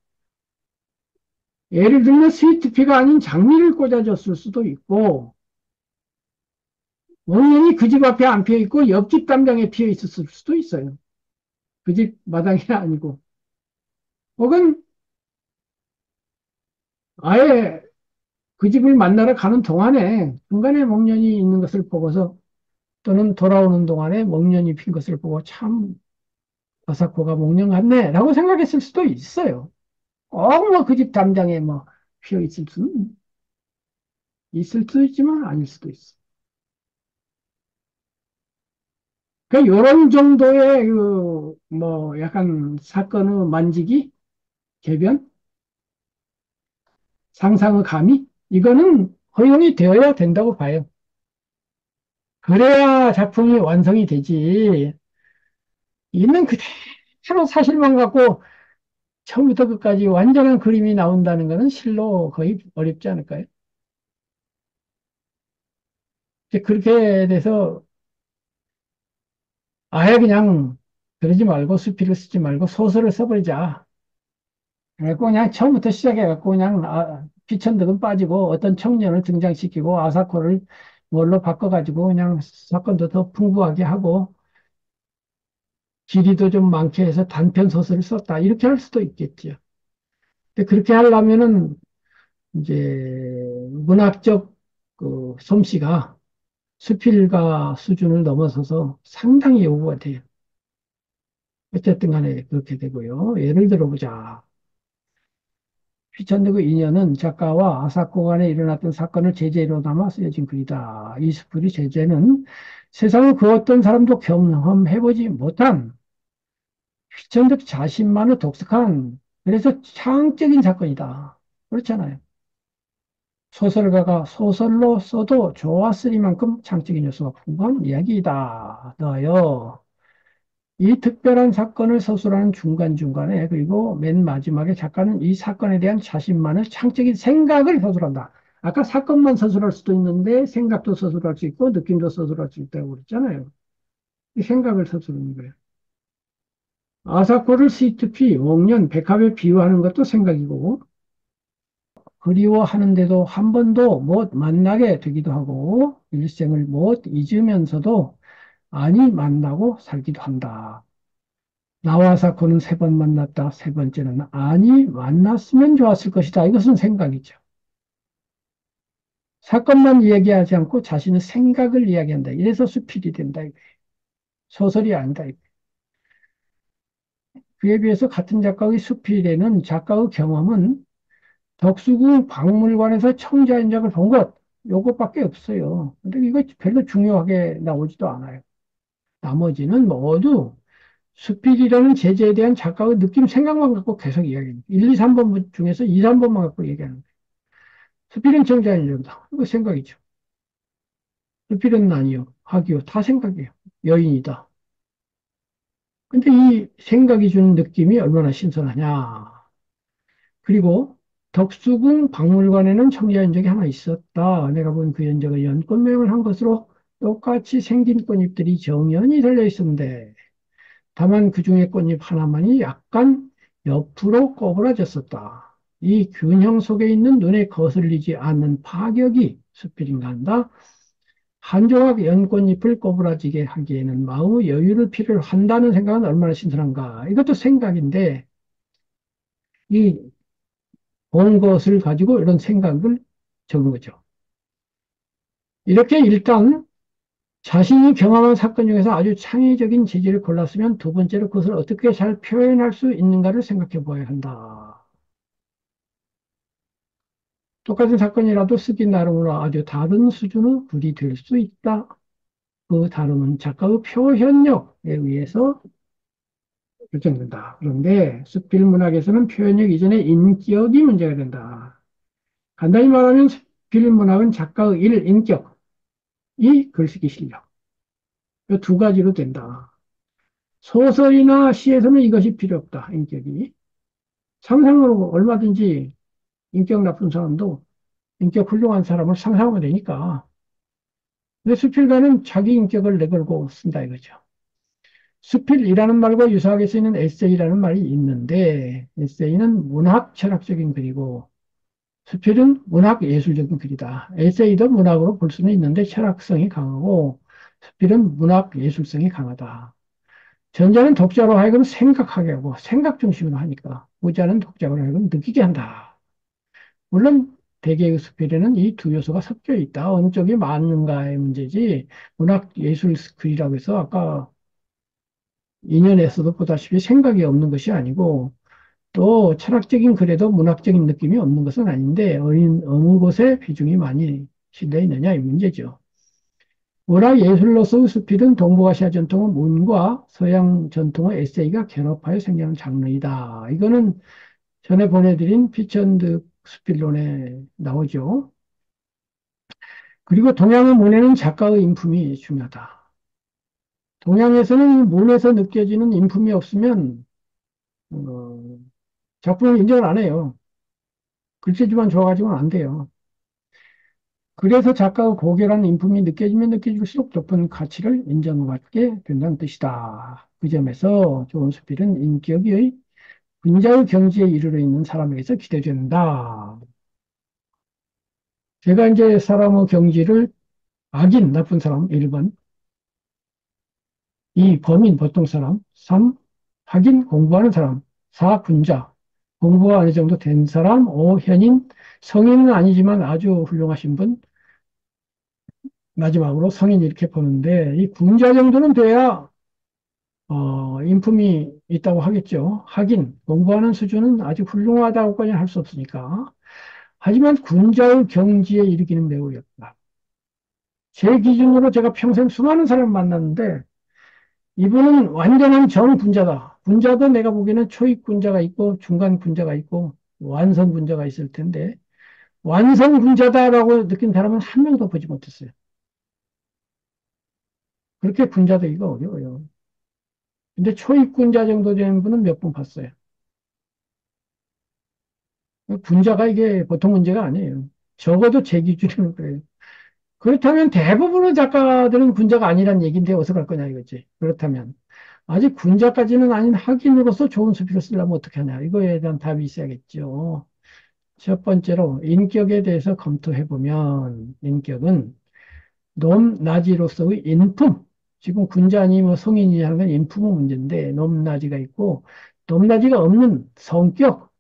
예를 들면 스위트피가 아닌 장미를 꽂아줬을 수도 있고, 목련이 그 집 앞에 안 피어 있고, 옆집 담장에 피어 있었을 수도 있어요. 그 집 마당이 아니고. 혹은 아예 그 집을 만나러 가는 동안에 중간에 목련이 있는 것을 보고서 또는 돌아오는 동안에 목련이 핀 것을 보고 참 아사코가 목련 같네 라고 생각했을 수도 있어요. 꼭 뭐 그 집 담장에 뭐 피어 있을 수는 있을 수도 있지만 아닐 수도 있어. 그러니까 이런 정도의 그 뭐 약간 사건의 만지기, 개변, 상상의 가미 이거는 허용이 되어야 된다고 봐요. 그래야 작품이 완성이 되지. 있는 그대로 사실만 갖고 처음부터 끝까지 완전한 그림이 나온다는 것은 실로 거의 어렵지 않을까요? 이제 그렇게 돼서 아예 그냥 그러지 말고 수필을 쓰지 말고 소설을 써버리자. 그래갖고 그냥 처음부터 시작해갖고 그냥 피천득은 빠지고 어떤 청년을 등장시키고 아사코를 뭘로 바꿔가지고 그냥 사건도 더 풍부하게 하고 길이도 좀 많게 해서 단편 소설을 썼다. 이렇게 할 수도 있겠죠. 근데 그렇게 하려면은 이제 문학적 그 솜씨가 수필가 수준을 넘어서서 상당히 요구가 돼요. 어쨌든 간에 그렇게 되고요. 예를 들어보자. 휘천드그 인연은 작가와 아사코 간에 일어났던 사건을 제재로 담아 쓰여진 글이다. 이 스필의 제재는 세상의 그 어떤 사람도 경험해보지 못한 휘천득 자신만의 독특한 그래서 창적인 사건이다. 그렇잖아요. 소설가가 소설로 써도 좋았으리만큼 창적인 요소가 풍부한 이야기이다. 너요. 이 특별한 사건을 서술하는 중간중간에 그리고 맨 마지막에 작가는 이 사건에 대한 자신만의 창적인 생각을 서술한다. 아까 사건만 서술할 수도 있는데 생각도 서술할 수 있고 느낌도 서술할 수 있다고 그랬잖아요. 이 생각을 서술하는 거예요. 아사코를 스위트피, 옥년, 백합에 비유하는 것도 생각이고 그리워하는데도 한 번도 못 만나게 되기도 하고 일생을 못 잊으면서도 아니 만나고 살기도 한다. 나와 사코는 세 번 만났다. 세 번째는 아니 만났으면 좋았을 것이다. 이것은 생각이죠. 사건만 이야기하지 않고 자신의 생각을 이야기한다. 이래서 수필이 된다. 소설이 아니다. 그에 비해서 같은 작가의 수필에는 작가의 경험은 덕수궁 박물관에서 청자인적을 본 것, 요것밖에 없어요. 근데 이거 별로 중요하게 나오지도 않아요. 나머지는 모두 수필이라는 제재에 대한 작가의 느낌, 생각만 갖고 계속 이야기합니다. 1, 2, 3번 중에서 2, 3번만 갖고 얘기하는 거예요. 수필은 청자인적이다. 이거 생각이죠. 수필은 아니요, 학이요, 다 생각이에요. 여인이다. 근데 이 생각이 주는 느낌이 얼마나 신선하냐. 그리고 덕수궁 박물관에는 청자연적이 하나 있었다. 내가 본 그 연적은 연꽃 모양을 한 것으로 똑같이 생긴 꽃잎들이 정연히 달려 있었는데 다만 그 중에 꽃잎 하나만이 약간 옆으로 꼬부라졌었다. 이 균형 속에 있는 눈에 거슬리지 않는 파격이 수필인가 한다. 한 조각 연꽃잎을 꼬부라지게 하기에는 마음의 여유를 필요로 한다는 생각은 얼마나 신선한가. 이것도 생각인데 이 본 것을 가지고 이런 생각을 적은 거죠. 이렇게 일단 자신이 경험한 사건 중에서 아주 창의적인 재질을 골랐으면 두 번째로 그것을 어떻게 잘 표현할 수 있는가를 생각해 보아야 한다. 똑같은 사건이라도 쓰기 나름으로 아주 다른 수준의 글이 될 수 있다. 그 다름은 작가의 표현력에 의해서 결정된다. 그런데 수필 문학에서는 표현력 이전에 인격이 문제가 된다. 간단히 말하면 수필 문학은 작가의 인격, 이 글쓰기 실력. 이 두 가지로 된다. 소설이나 시에서는 이것이 필요 없다. 인격이. 상상으로 얼마든지 인격 나쁜 사람도 인격 훌륭한 사람을 상상하면 되니까 근데 수필가는 자기 인격을 내걸고 쓴다 이거죠. 수필이라는 말과 유사하게 쓰이는 에세이라는 말이 있는데, 에세이는 문학 철학적인 글이고, 수필은 문학 예술적인 글이다. 에세이도 문학으로 볼 수는 있는데 철학성이 강하고, 수필은 문학 예술성이 강하다. 전자는 독자로 하여금 생각하게 하고, 생각 중심으로 하니까, 후자는 독자로 하여금 느끼게 한다. 물론, 대개의 수필에는 이 두 요소가 섞여 있다. 어느 쪽이 맞는가의 문제지, 문학 예술 글이라고 해서 아까 인연에서도 보다시피 생각이 없는 것이 아니고 또 철학적인 글에도 문학적인 느낌이 없는 것은 아닌데 어느 곳에 비중이 많이 실려 있느냐 이 문제죠. 문학 예술로서의 수필은 동북아시아 전통의 문과 서양 전통의 에세이가 결합하여 생겨난 장르이다. 이거는 전에 보내드린 피천득 수필론에 나오죠. 그리고 동양의 문에는 작가의 인품이 중요하다. 동양에서는 문에서 느껴지는 인품이 없으면 어, 작품을 인정을 안 해요. 글씨지만 좋아가지고는 안 돼요. 그래서 작가의 고결한 인품이 느껴지면 느껴질수록 높은 가치를 인정받게 된다는 뜻이다. 그 점에서 좋은 수필은 인격의 분자의 경지에 이르러 있는 사람에게서 기대된다. 제가 이제 사람의 경지를 악인, 나쁜 사람, 1번, 2, 범인, 보통 사람, 3, 학인, 공부하는 사람, 4, 군자, 공부가 어느 정도 된 사람, 5, 현인, 성인은 아니지만 아주 훌륭하신 분, 마지막으로 성인 이렇게 보는데 이 군자 정도는 돼야 인품이 있다고 하겠죠. 하긴 공부하는 수준은 아주 훌륭하다고까지 할 수 없으니까. 하지만 군자의 경지에 이르기는 매우 어렵다. 제 기준으로 제가 평생 수많은 사람을 만났는데 이분은 완전한 정군자다. 군자도 내가 보기에는 초입 군자가 있고 중간 군자가 있고 완성 군자가 있을 텐데 완성 군자다라고 느낀 사람은 한 명도 보지 못했어요. 그렇게 군자되기가 어려워요. 근데 초입군자 정도 되는 분은 몇 분 봤어요. 군자가 이게 보통 문제가 아니에요. 적어도 제 기준으로 그래요. 그렇다면 대부분의 작가들은 군자가 아니란 얘기인데 어디서 갈 거냐 이거지. 그렇다면. 아직 군자까지는 아닌 학인으로서 좋은 수필을 쓰려면 어떻게 하냐. 이거에 대한 답이 있어야겠죠. 첫 번째로 인격에 대해서 검토해보면 인격은 높낮이로서의 인품. 지금 군자니 뭐 성인이 하는 건 인품의 문제인데 높낮이가 있고 높낮이가 없는 성격.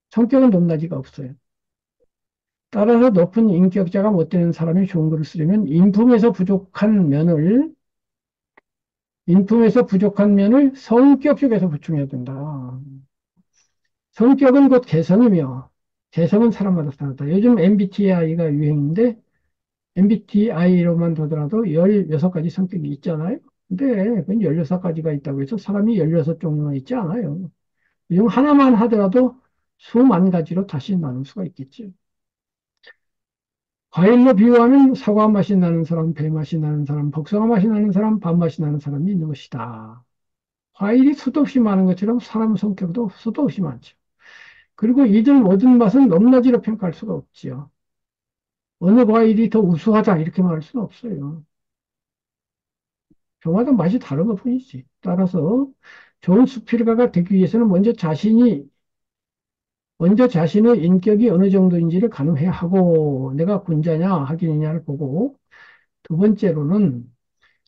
성격은 높낮이가 없어요. 따라서 높은 인격자가 못 되는 사람이 좋은 글을 쓰려면 인품에서 부족한 면을 성격 쪽에서 보충해야 된다. 성격은 곧 개성이며 개성은 사람마다 다르다. 요즘 MBTI가 유행인데 MBTI로만 보더라도 16가지 성격이 있잖아요. 근데 그건 16가지가 있다고 해서 사람이 16종류나 있지 않아요. 이 중 하나만 하더라도 수만 가지로 다시 나눌 수가 있겠죠. 과일로 비유하면 사과 맛이 나는 사람, 배 맛이 나는 사람, 복숭아 맛이 나는 사람, 밥 맛이 나는 사람이 있는 것이다. 과일이 수도 없이 많은 것처럼 사람 성격도 수도 없이 많죠. 그리고 이들 모든 맛은 높낮이로 평가할 수가 없지요. 어느 과일이 더 우수하다 이렇게 말할 수는 없어요. 저마다 맛이 다른 것 뿐이지. 따라서 좋은 수필가가 되기 위해서는 먼저 자신의 인격이 어느 정도인지를 가늠해야 하고 내가 군자냐 학인이냐를 보고 두 번째로는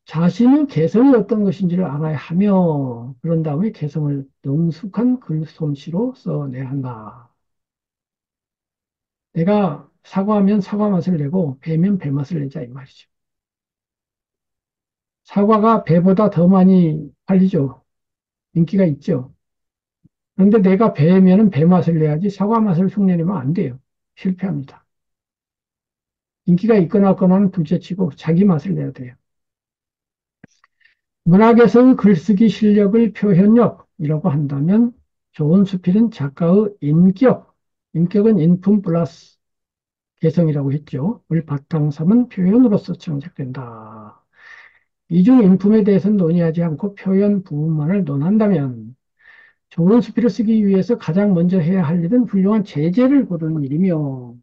자신의 개성이 어떤 것인지를 알아야 하며 그런 다음에 개성을 능숙한 글솜씨로 써내야 한다. 내가 사과하면 사과 맛을 내고 배면 배 맛을 내자 이 말이죠. 사과가 배보다 더 많이 팔리죠. 인기가 있죠. 그런데 내가 배면은 배 맛을 내야지 사과 맛을 흉내내면 안 돼요. 실패합니다. 인기가 있거나 없거나는 둘째치고 자기 맛을 내야 돼요. 문학에서의 글쓰기 실력을 표현력이라고 한다면 좋은 수필은 작가의 인격은 인품 플러스 개성이라고 했죠. 을 바탕 삼은 표현으로서 창작된다. 이중 인품에 대해서는 논의하지 않고 표현 부분만을 논한다면 좋은 수필을 쓰기 위해서 가장 먼저 해야 할 일은 훌륭한 제재를 고르는 일이며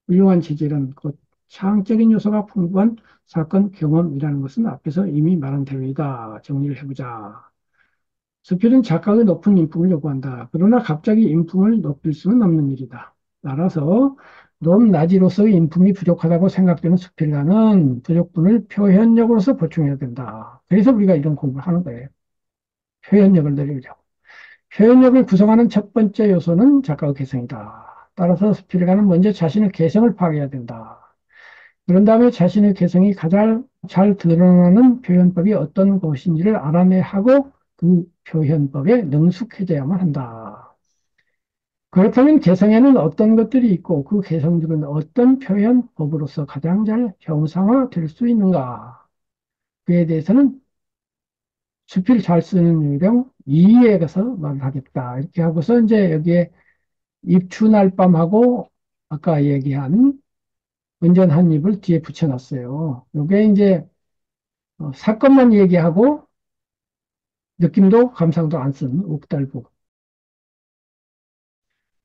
훌륭한 제재는 곧 창의적인 요소가 풍부한 사건 경험이라는 것은 앞에서 이미 말한 대로이다. 정리를 해보자. 수필은 작가의 높은 인품을 요구한다. 그러나 갑자기 인품을 높일 수는 없는 일이다. 따라서 높낮이로서의 인품이 부족하다고 생각되는 수필가는 부족분을 표현력으로서 보충해야 된다. 그래서 우리가 이런 공부를 하는 거예요. 표현력을 늘리려고. 표현력을 구성하는 첫 번째 요소는 작가의 개성이다. 따라서 수필가는 먼저 자신의 개성을 파악해야 된다. 그런 다음에 자신의 개성이 가장 잘 드러나는 표현법이 어떤 것인지를 알아내야 하고 그 표현법에 능숙해져야만 한다. 그렇다면 개성에는 어떤 것들이 있고 그 개성들은 어떤 표현법으로서 가장 잘 형상화될 수 있는가? 그에 대해서는 수필 잘 쓰는 요령 2에 가서 말을 하겠다. 이렇게 하고서 이제 여기에 입추날밤하고 아까 얘기한 은전한 입을 뒤에 붙여놨어요. 이게 이제 사건만 얘기하고 느낌도 감상도 안 쓴 옥달부.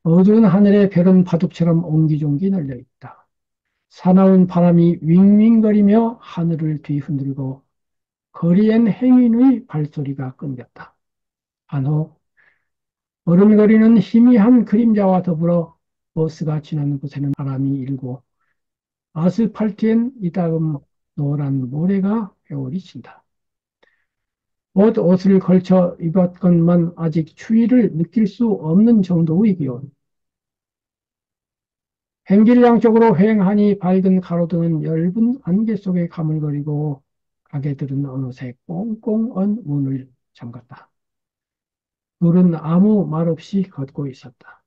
어두운 하늘에 별은 바둑처럼 옹기종기 널려 있다. 사나운 바람이 윙윙거리며 하늘을 뒤흔들고 거리엔 행인의 발소리가 끊겼다. 한호 어른거리는 희미한 그림자와 더불어 버스가 지나는 곳에는 바람이 일고 아스팔트엔 이따금 노란 모래가 회오리 친다. 옷을 걸쳐 입었건만 아직 추위를 느낄 수 없는 정도의 기온. 행길 양쪽으로 횡하니 밝은 가로등은 엷은 안개 속에 가물거리고 가게들은 어느새 꽁꽁 언 문을 잠갔다. 둘은 아무 말 없이 걷고 있었다.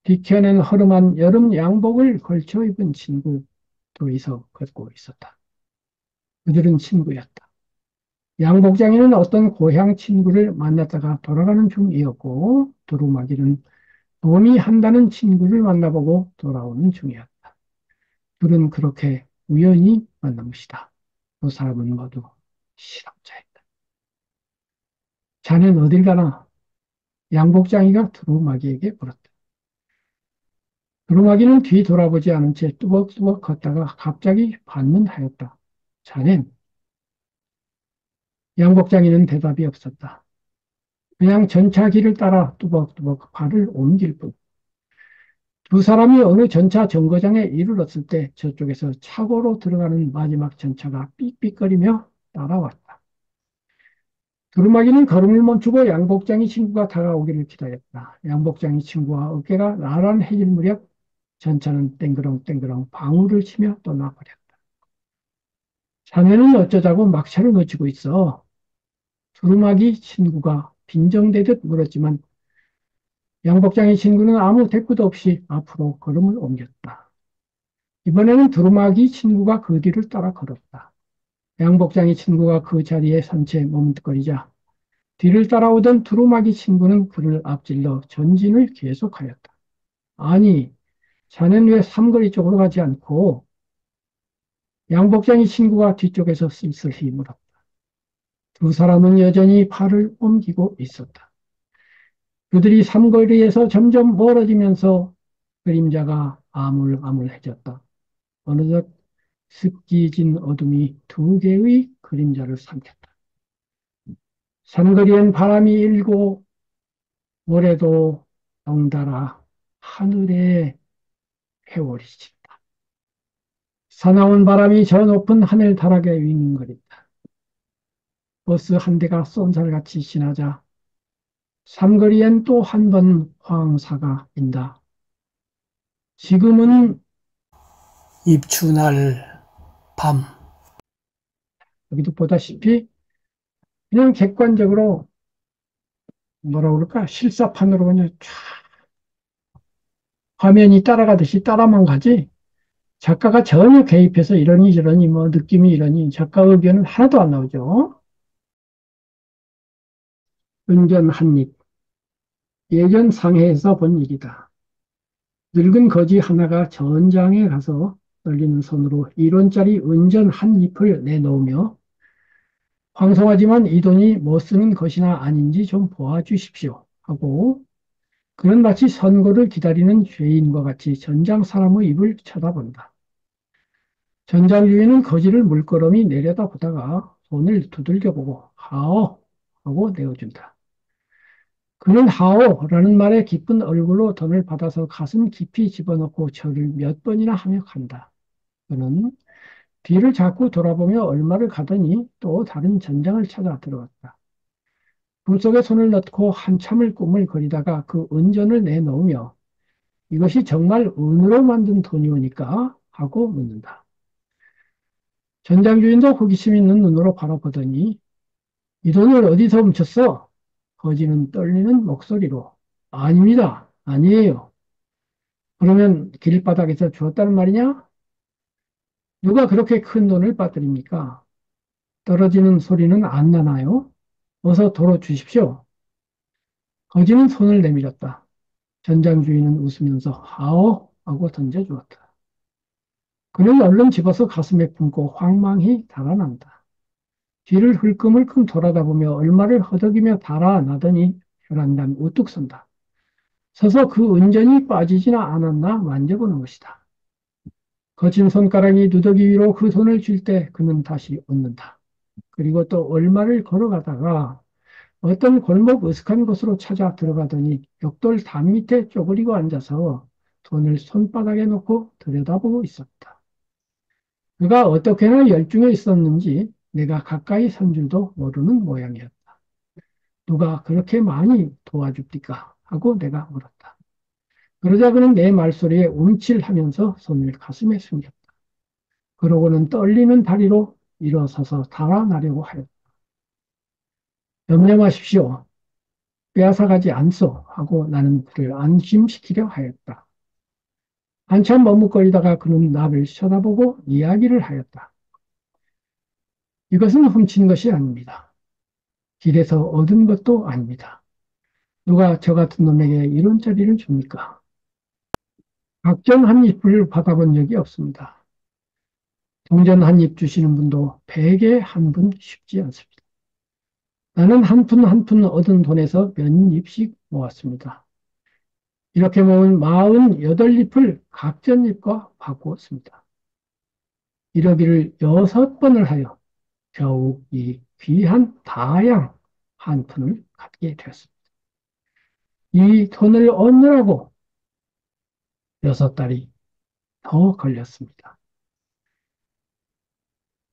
뒤편엔 허름한 여름 양복을 걸쳐 입은 친구 둘이서 걷고 있었다. 그들은 친구였다. 양복장이는 어떤 고향 친구를 만났다가 돌아가는 중이었고 두루마기는 봄이 한다는 친구를 만나보고 돌아오는 중이었다. 둘은 그렇게 우연히 만난 것이다. 두 사람은 모두 실험자였다. 자넨 어딜 가나? 양복장이가 두루마기에게 물었다. 두루마기는 뒤 돌아보지 않은 채 뚜벅뚜벅 걷다가 갑자기 반문하였다. 자넨? 양복장이는 대답이 없었다. 그냥 전차길을 따라 뚜벅뚜벅 발을 옮길 뿐. 두 사람이 어느 전차 정거장에 이르렀을 때 저쪽에서 차고로 들어가는 마지막 전차가 삑삑거리며 따라왔다. 두루마기는 걸음을 멈추고 양복장이 친구가 다가오기를 기다렸다. 양복장이 친구와 어깨가 나란해질 무렵 전차는 땡그렁땡그렁 방울을 치며 떠나버렸다. 자네는 어쩌자고 막차를 놓치고 있어? 두루마기 친구가 빈정대듯 물었지만 양복장의 친구는 아무 대꾸도 없이 앞으로 걸음을 옮겼다. 이번에는 두루마기 친구가 그 뒤를 따라 걸었다. 양복장의 친구가 그 자리에 선 채 머뭇거리자 뒤를 따라오던 두루마기 친구는 그를 앞질러 전진을 계속하였다. 아니, 자넨 왜 삼거리 쪽으로 가지 않고 양복장의 친구가 뒤쪽에서 쓸쓸히 물었다. 두 사람은 여전히 팔을 옮기고 있었다. 그들이 삼거리에서 점점 멀어지면서 그림자가 아물아물해졌다. 어느덧 습기진 어둠이 두 개의 그림자를 삼켰다. 삼거리엔 바람이 일고 모래도 덩달아 하늘에 회오리 친다. 사나운 바람이 저 높은 하늘 다락에 윙윙거린다. 버스 한 대가 쏜살같이 지나자 삼거리엔 또 한 번 황사가 인다. 지금은 입추날 밤. 여기도 보다시피 그냥 객관적으로 뭐라 그럴까 실사판으로 그냥 쫙 화면이 따라가듯이 따라만 가지 작가가 전혀 개입해서 이러니 저러니 뭐 느낌이 이러니 작가 의견은 하나도 안 나오죠. 은전 한입. 예전 상해에서 본 일이다. 늙은 거지 하나가 전장에 가서 떨리는 손으로 1원짜리 은전 한 잎을 내놓으며 황송하지만 이 돈이 뭐 쓰는 것이나 아닌지 좀 보아주십시오 하고 그는 마치 선고를 기다리는 죄인과 같이 전장 사람의 입을 쳐다본다. 전장주인은 거지를 물끄러미 내려다보다가 손을 두들겨보고 하오 하고 내어준다. 그는 하오라는 말에 기쁜 얼굴로 돈을 받아서 가슴 깊이 집어넣고 절을 몇 번이나 하며 간다. 그는 뒤를 자꾸 돌아보며 얼마를 가더니 또 다른 전장을 찾아 들어갔다. 품속에 손을 넣고 한참을 꾸물거리다가 그 은전을 내놓으며 이것이 정말 은으로 만든 돈이오니까 하고 묻는다. 전장주인도 호기심 있는 눈으로 바라보더니 이 돈을 어디서 훔쳤어? 거지는 떨리는 목소리로 아닙니다. 아니에요. 그러면 길바닥에서 주었다는 말이냐? 누가 그렇게 큰 돈을 빠뜨립니까? 떨어지는 소리는 안 나나요? 어서 도로 주십시오. 거지는 손을 내밀었다. 전장주인은 웃으면서 하오 하고 던져주었다. 그는 얼른 집어서 가슴에 품고 황망히 달아난다. 뒤를 흘끔흘끔 돌아다보며 얼마를 허덕이며 달아나더니 혈안단 우뚝 선다. 서서 그 은전이 빠지지나 않았나 만져보는 것이다. 거친 손가락이 누더기 위로 그 손을 쥘 때 그는 다시 웃는다. 그리고 또 얼마를 걸어가다가 어떤 골목 으슥한 곳으로 찾아 들어가더니 벽돌 담 밑에 쪼그리고 앉아서 손을 손바닥에 놓고 들여다보고 있었다. 그가 어떻게나 열중해 있었는지 내가 가까이 선 줄도 모르는 모양이었다. 누가 그렇게 많이 도와줍니까? 하고 내가 물었다. 그러자 그는 내 말소리에 움찔하면서 손을 가슴에 숨겼다. 그러고는 떨리는 다리로 일어서서 달아나려고 하였다. 염려 마십시오. 빼앗아가지 않소 하고 나는 그를 안심시키려 하였다. 한참 머뭇거리다가 그는 나를 쳐다보고 이야기를 하였다. 이것은 훔친 것이 아닙니다. 길에서 얻은 것도 아닙니다. 누가 저 같은 놈에게 이런 짜리를 줍니까? 각종 한 입을 받아본 적이 없습니다. 동전 한 입 주시는 분도 100에 한 분 쉽지 않습니다. 나는 한 푼 한 푼 얻은 돈에서 몇 입씩 모았습니다. 이렇게 모은 48잎을 각전잎과 바꾸었습니다. 이러기를 6번을 하여 겨우 이 귀한 다양 한 푼을 갖게 되었습니다. 이 돈을 얻느라고 6달이 더 걸렸습니다.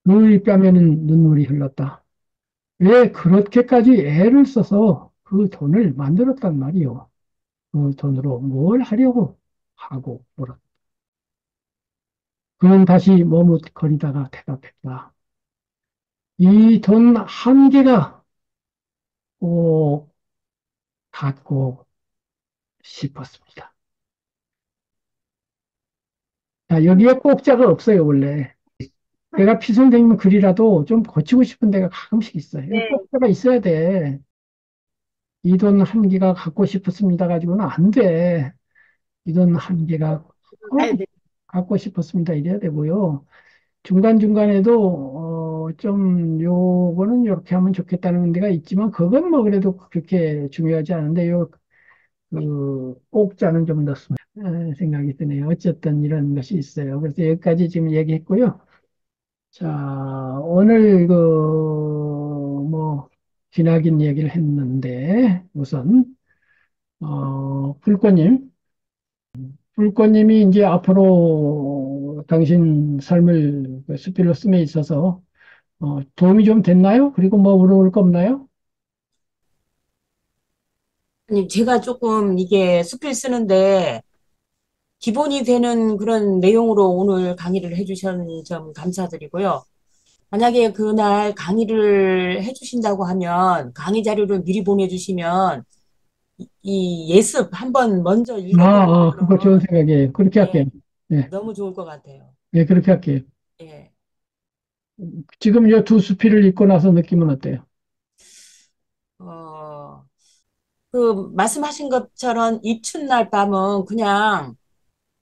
그 뺨에는 눈물이 흘렀다. 왜 그렇게까지 애를 써서 그 돈을 만들었단 말이오. 그 돈으로 뭘 하려고 하고 물었다. 그는 다시 머뭇거리다가 대답했다. 이 돈 한 개가 꼭 갖고 싶었습니다. 자, 여기에 꼭자가 없어요, 원래. 내가 피선생님 글이라도 좀 고치고 싶은 데가 가끔씩 있어요. 네. 꼭자가 있어야 돼. 이 돈 한 개가 갖고 싶었습니다 가지고는 안 돼. 이 돈 한 개가 가야 꼭 돼. 갖고 싶었습니다 이래야 되고요. 중간중간에도 좀 요거는 이렇게 하면 좋겠다는 데가 있지만 그건 뭐 그래도 그렇게 중요하지 않은데 요 그 꼭자는 좀 넣었으면 생각이 드네요. 어쨌든 이런 것이 있어요. 그래서 여기까지 지금 얘기했고요. 자, 오늘 그 뭐 기나긴 얘기를 했는데 우선 불꽃님, 불꽃님이 이제 앞으로 당신 삶을 그 스필로 씀에 있어서 도움이 좀 됐나요? 그리고 뭐 물어볼 거 없나요? 아니, 제가 조금 이게 수필 쓰는데 기본이 되는 그런 내용으로 오늘 강의를 해주신 점 감사드리고요. 만약에 그날 강의를 해주신다고 하면 강의 자료를 미리 보내주시면 이 예습 한번 먼저 읽어보는 그거 좋은 거는 생각이에요. 그렇게 할게요. 예, 예, 너무 좋을 것 같아요. 예, 그렇게 할게요. 예. 지금 이 두 수필을 읽고 나서 느낌은 어때요? 어, 그 말씀하신 것처럼 이튿날 밤은 그냥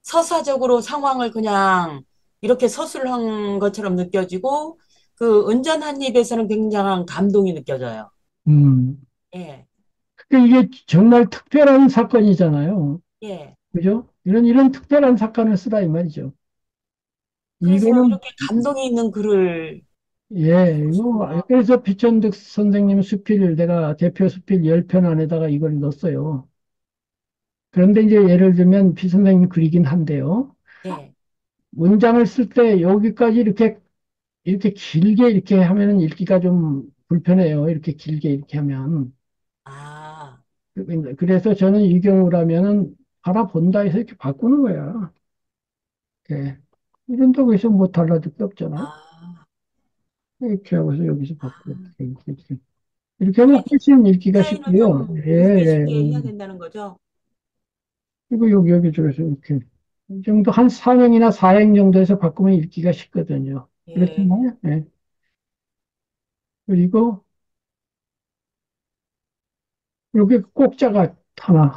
서사적으로 상황을 그냥 이렇게 서술한 것처럼 느껴지고 그 은전 한 입에서는 굉장한 감동이 느껴져요. 음, 예, 그러니까 이게 정말 특별한 사건이잖아요. 예, 그죠? 이런 특별한 사건을 쓰다 이 말이죠. 그래서 이거는, 이렇게 감동이 있는 글을 예, 이거, 쓰시는구나. 그래서 비천득 선생님 수필, 내가 대표 수필 10편 안에다가 이걸 넣었어요. 그런데 이제 예를 들면 비 선생님 글이긴 한데요. 네. 문장을 쓸 때 여기까지 이렇게 길게 이렇게 하면은 읽기가 좀 불편해요. 이렇게 길게 이렇게 하면. 아, 그래서 저는 이 경우라면은 알아본다 해서 이렇게 바꾸는 거야. 예. 이런다고 해서 뭐 달라질 게 없잖아요. 아, 이렇게 하고서 여기서 바꾸고, 아. 이렇게 하면 스타일이, 훨씬 읽기가 스타일을 쉽고요. 좀 예, 읽기 예. 쉽게 해야 된다는 거죠? 그리고 여기 저기서 이렇게. 이 정도 한 3행이나 4행 정도에서 바꾸면 읽기가 쉽거든요. 예. 그렇잖아요. 예. 그리고 여기 꼭자가 하나.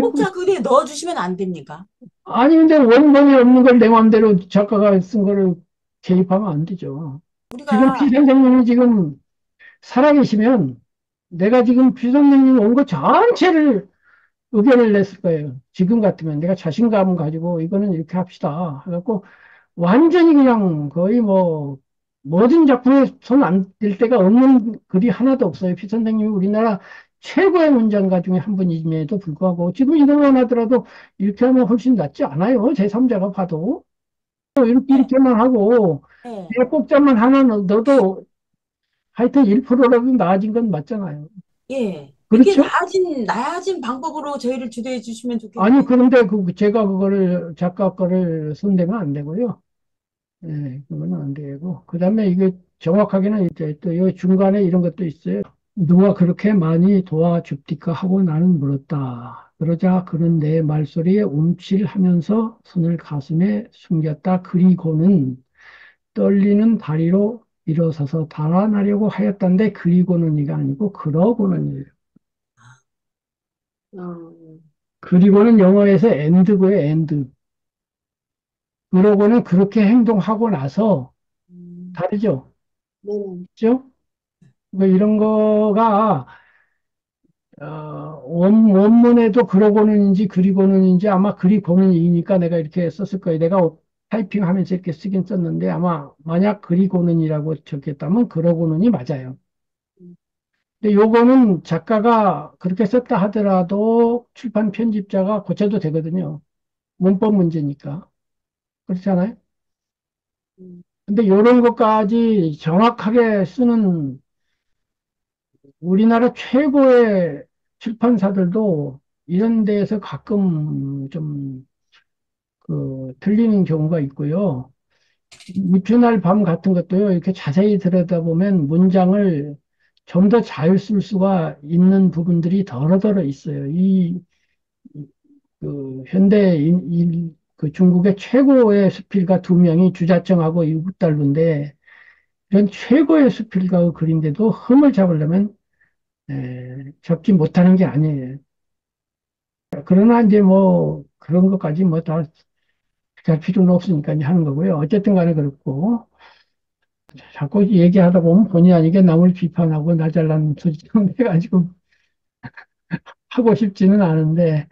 혹자 글에 넣어주시면 안 됩니까? 아니, 근데 원본이 없는 걸 내 마음대로 작가가 쓴 거를 개입하면 안 되죠. 지금 피 우리가, 선생님이 지금 살아계시면 내가 지금 피 선생님 온 거 전체를 의견을 냈을 거예요. 지금 같으면 내가 자신감 가지고 이거는 이렇게 합시다. 해갖고 완전히 그냥 거의 뭐 모든 작품에 손 안 댈 데가 없는 글이 하나도 없어요. 피 선생님이 우리나라 최고의 문장가 중에 한 분임에도 불구하고 지금 이것만 하더라도 이렇게 하면 훨씬 낫지 않아요. 제3자가 봐도. 예, 이렇게만 하고 예, 내 꼭자만 하나 넣어도 하여튼 1%라도 나아진 건 맞잖아요. 예. 이렇게 그렇죠? 나아진 방법으로 저희를 주도해 주시면 아니, 좋겠는데. 그런데 제가 그거를 작가 거를 손대면 안 되고요. 예, 그거는 안 되고. 그 다음에 이게 정확하게는 이제 또 이 중간에 이런 것도 있어요. 누가 그렇게 많이 도와줍디까 하고 나는 물었다. 그러자 그는 내 말소리에 움찔하면서 손을 가슴에 숨겼다. 그리고는 떨리는 다리로 일어서서 달아나려고 하였던데 그리고는 이가 아니고 그러고는. 어, 그리고는 영어에서 end고요, end. 그러고는 그렇게 행동하고 나서 음, 다르죠. 네. 그죠? 뭐 이런 거가 원문에도 그러고는인지 그리고는인지 아마 그리고는이니까 내가 이렇게 썼을 거예요. 내가 타이핑하면서 이렇게 쓰긴 썼는데 아마 만약 그리고는이라고 적겠다면 그러고는이 맞아요. 근데 요거는 작가가 그렇게 썼다 하더라도 출판 편집자가 고쳐도 되거든요. 문법 문제니까. 그렇잖아요. 음, 근데 이런 것까지 정확하게 쓰는 우리나라 최고의 출판사들도 이런 데에서 가끔 좀 틀리는 경우가 있고요. 이튿날 밤 같은 것도요, 이렇게 자세히 들여다보면 문장을 좀 더 잘 쓸 수가 있는 부분들이 더러더러 있어요. 그 중국의 최고의 수필가 두 명이 주자청하고 이국달루인데, 이런 최고의 수필가의 글인데도 흠을 잡으려면 접지 못하는 게 아니에요. 그러나 이제 뭐 그런 것까지 뭐 다 할 필요는 없으니까 이제 하는 거고요. 어쨌든 간에 그렇고 자꾸 얘기하다 보면 본의 아니게 남을 비판하고 나 잘난 소리처럼 해가지고 하고 싶지는 않은데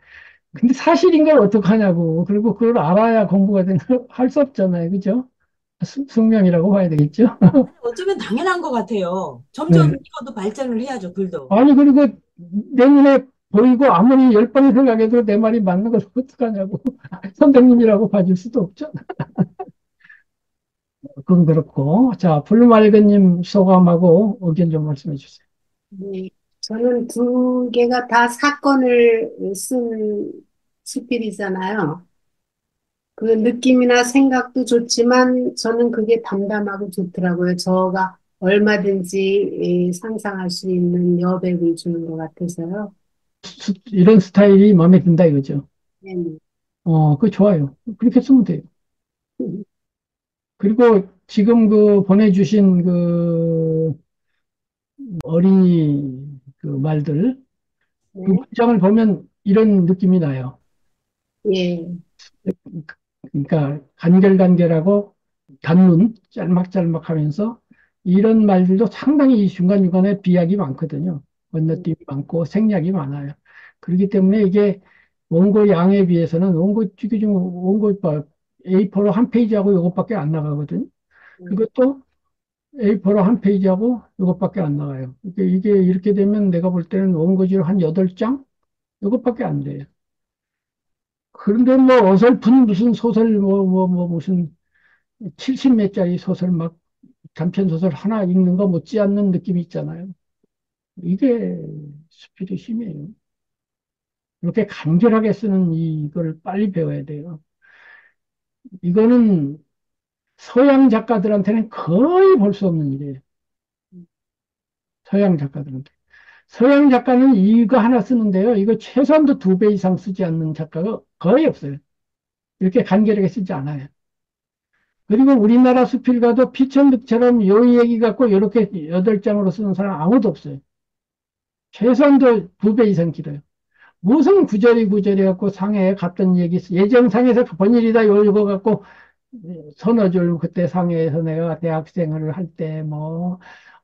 근데 사실인 걸 어떡하냐고. 그리고 그걸 알아야 공부가 되는 걸 할 수 없잖아요. 그죠? 숙명이라고 봐야 되겠죠? 아니, 어쩌면 당연한 것 같아요. 네. 점점 이것도 발전을 해야죠, 글도. 아니 그리고 내 눈에 보이고 아무리 10번 생각해도 내 말이 맞는 걸 어떡하냐고. 선생님이라고 봐줄 수도 없죠. 그건 그렇고. 자, 블루말건님 소감하고 의견 좀 말씀해 주세요. 네, 저는 두 개가 다 사건을 쓴 수필이잖아요. 그 느낌이나 생각도 좋지만 저는 그게 담담하고 좋더라고요. 저가 얼마든지 상상할 수 있는 여백을 주는 것 같아서요. 이런 스타일이 마음에 든다 이거죠. 네, 네. 그거 좋아요. 그렇게 쓰면 돼요. 그리고 지금 그 보내주신 그 어린이 그 말들, 그 네. 문장을 보면 이런 느낌이 나요. 예, 그러니까 간결간결하고 단문 짤막짤막 하면서 이런 말들도 상당히 이 중간중간에 비약이 많거든요. 건너뛰기 많고 생략이 많아요. 그렇기 때문에 이게 원고 양에 비해서는 원고 봐. A4로 한 페이지하고 이것밖에 안 나가거든요. 음, 그것도 A4로 한 페이지하고 이것밖에 안 나가요. 이게 이렇게 되면 내가 볼 때는 원고지로 한 8장? 이것밖에 안 돼요. 그런데 뭐 어설픈 무슨 소설, 무슨 70몇 짜리 소설 막 단편 소설 하나 읽는 거 못지않는 느낌이 있잖아요. 이게 스피릿이에요. 이렇게 간결하게 쓰는 이걸 빨리 배워야 돼요. 이거는 서양 작가들한테는 거의 볼 수 없는 일이에요. 서양 작가들한테. 서양 작가는 이거 하나 쓰는데요. 이거 최소한도 2배 이상 쓰지 않는 작가가 거의 없어요. 이렇게 간결하게 쓰지 않아요. 그리고 우리나라 수필가도 피천득처럼 요 얘기 갖고 이렇게 8장으로 쓰는 사람 아무도 없어요. 최소한도 2배 이상 길어요. 무슨 구절이 구절이 갖고 상해에 갔던 얘기, 예정상에서 번일이다 요거 갖고 서너 줄 그때 상해에서 내가 대학생활을 할 때 뭐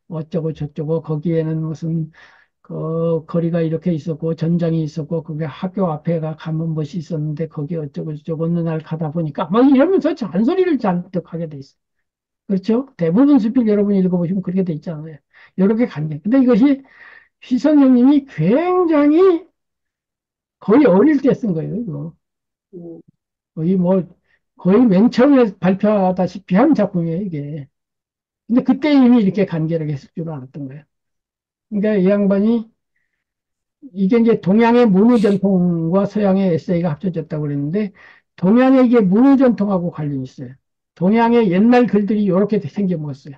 어쩌고 저쩌고 거기에는 무슨 그 거리가 이렇게 있었고 전장이 있었고 그게 학교 앞에가 가면 멋이 있었는데 거기 어쩌고 저쩌고 어느 날 가다 보니까 막 이러면서 잔소리를 잔뜩 하게 돼 있어요. 그렇죠? 대부분 수필 여러분 읽어보시면 그렇게 돼 있잖아요. 이렇게 간게. 근데 이것이 휘선생님이 굉장히 거의 어릴 때 쓴 거예요, 이거. 음, 거의 뭐, 거의 맨 처음에 발표하다시피 한 작품이에요, 이게. 근데 그때 이미 이렇게 간결하게 했을 줄 알았던 거예요. 그러니까 이 양반이, 이게 이제 동양의 문화 전통과 서양의 에세이가 합쳐졌다고 그랬는데, 동양의 이게 문화 전통하고 관련이 있어요. 동양의 옛날 글들이 이렇게 생겨 먹었어요.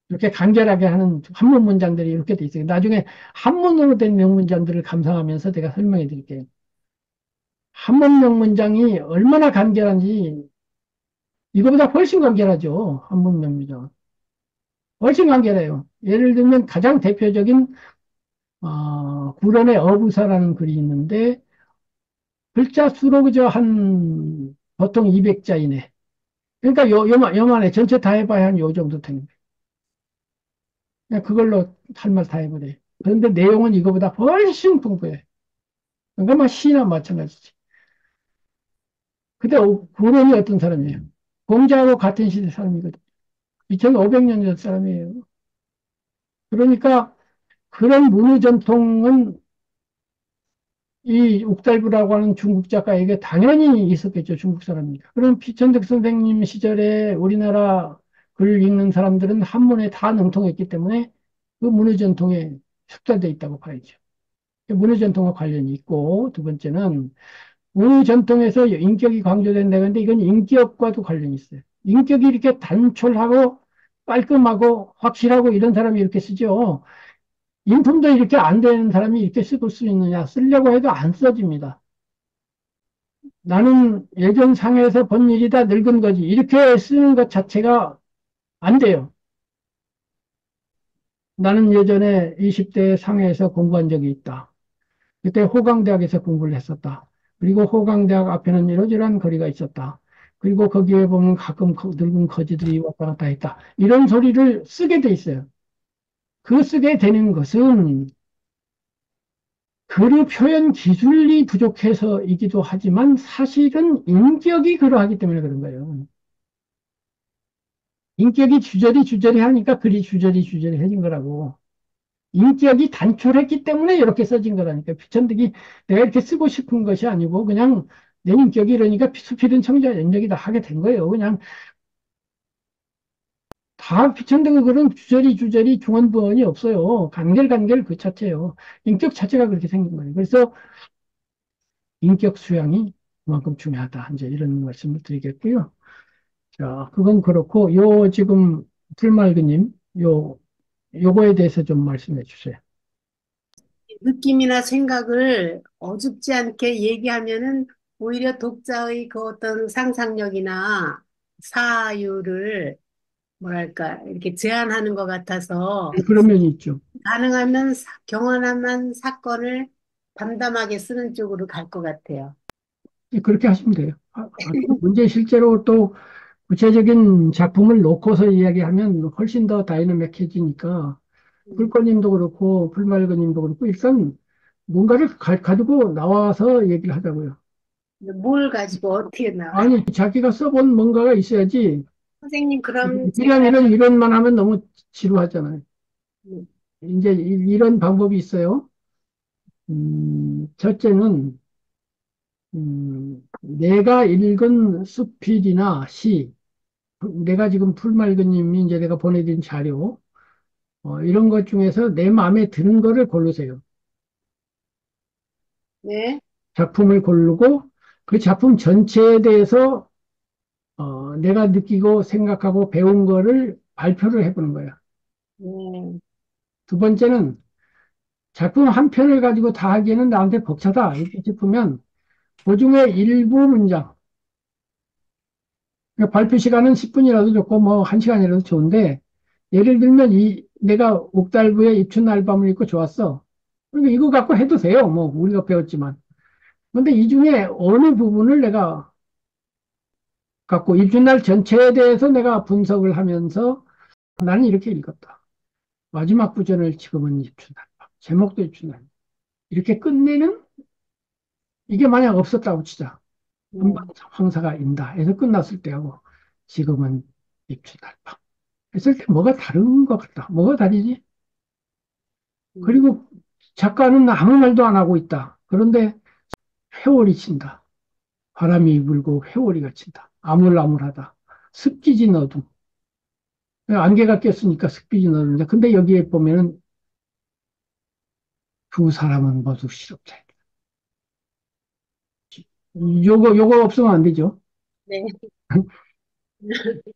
이렇게 간결하게 하는 한문 문장들이 이렇게 돼 있어요. 나중에 한문으로 된 명문장들을 감상하면서 제가 설명해 드릴게요. 한문 명문장이 얼마나 간결한지 이거보다 훨씬 간결하죠. 한문 명문장. 훨씬 간결해요. 예를 들면 가장 대표적인 구런의 어부사라는 글이 있는데 글자 수로 그저 한 보통 200자이네. 그러니까 요만해. 전체 다 해봐야 한 요 정도 되는 거예요. 그냥 그걸로 할 말 다 해버려요. 그런데 내용은 이거보다 훨씬 풍부해. 그러니까 막 시나 마찬가지지. 근데 구런이 어떤 사람이에요? 공자하고 같은 시대 사람이거든. 2500년 전 사람이에요. 그러니까 그런 문화 전통은 이 옥달부라고 하는 중국 작가에게 당연히 있었겠죠. 중국 사람이니까. 그럼 피천득 선생님 시절에 우리나라 글 읽는 사람들은 한문에 다 능통했기 때문에 그 문화 전통에 숙달돼 있다고 봐야죠. 문화 전통과 관련이 있고 두 번째는 문화 전통에서 인격이 강조된다고 하는데 이건 인격과도 관련이 있어요. 인격이 이렇게 단촐하고 깔끔하고 확실하고 이런 사람이 이렇게 쓰죠. 인품도 이렇게 안 되는 사람이 이렇게 쓸 수 있느냐? 쓰려고 해도 안 써집니다. 나는 예전 상해에서 본 일이다 늙은 거지. 이렇게 쓰는 것 자체가 안 돼요. 나는 예전에 20대 상해에서 공부한 적이 있다. 그때 호강대학에서 공부를 했었다. 그리고 호강대학 앞에는 이러저러한 거리가 있었다. 그리고 거기에 보면 가끔 늙은 거지들이 왔다 갔다 했다. 이런 소리를 쓰게 돼 있어요. 그 쓰게 되는 것은 글 표현 기술이 부족해서이기도 하지만 사실은 인격이 그러하기 때문에 그런 거예요. 인격이 주저리 하니까 글이 주저리 해진 거라고. 인격이 단촐했기 때문에 이렇게 써진 거라니까. 피천득이 내가 이렇게 쓰고 싶은 것이 아니고 그냥 내 인격이 이러니까 수필은 청자 인격이다 하게 된 거예요. 그냥 다 피천득의 글은 주저리 중언부언이 없어요. 간결 그 자체예요. 인격 자체가 그렇게 생긴 거예요. 그래서 인격 수양이 그만큼 중요하다. 이제 이런 말씀을 드리겠고요. 자, 그건 그렇고, 지금 풀말그님, 요거에 대해서 좀 말씀해 주세요. 느낌이나 생각을 어줍지 않게 얘기하면은 오히려 독자의 그 어떤 상상력이나 사유를 뭐랄까 이렇게 제한하는 것 같아서 그런 면이 있죠. 가능하면 경험한 사건을 담담하게 쓰는 쪽으로 갈 것 같아요. 그렇게 하시면 돼요. 또 문제 실제로 또 구체적인 작품을 놓고서 이야기하면 훨씬 더 다이나믹해지니까, 음, 불꽃님도 그렇고, 풀말그님도 그렇고, 일단 뭔가를 가지고 나와서 얘기를 하자고요. 뭘 가지고 어떻게 나와요? 아니, 자기가 써본 뭔가가 있어야지. 선생님, 그럼 이런만 하면 너무 지루하잖아요. 이제 이런 방법이 있어요. 첫째는, 내가 읽은 수필이나 시, 내가 지금 풀말그님이 이제 내가 보내드린 자료, 이런 것 중에서 내 마음에 드는 거를 고르세요. 네, 작품을 고르고 그 작품 전체에 대해서 내가 느끼고 생각하고 배운 거를 발표를 해보는 거야. 네, 두 번째는 작품 한 편을 가지고 다 하기에는 나한테 벅차다. 이렇게 싶으면 그 중에 일부 문장, 그러니까 발표 시간은 10분이라도 좋고 뭐 1시간이라도 좋은데 예를 들면 내가 옥달부의 입춘 알밤을 읽고 좋았어. 그러니까 이거 갖고 해도 돼요. 뭐 우리가 배웠지만. 근데 이 중에 어느 부분을 내가 갖고 입춘날 전체에 대해서 내가 분석을 하면서 나는 이렇게 읽었다. 마지막 구절을 지금은 입춘 알밤. 제목도 입춘 알밤. 이렇게 끝내는 이게 만약 없었다고 치자. 네, 한방 황사가 인다 해서 끝났을 때하고 지금은 입춘 알밤. 했을 때 뭐가 다른 것 같다. 뭐가 다르지? 그리고 작가는 아무 말도 안 하고 있다. 그런데 회오리 친다. 바람이 불고 회오리가 친다. 아물아물하다. 습기진 어둠. 안개가 꼈으니까 습기진 어둠인데, 근데 여기에 보면은 두 사람은 모두 실업자. 요거 없으면 안 되죠. 네.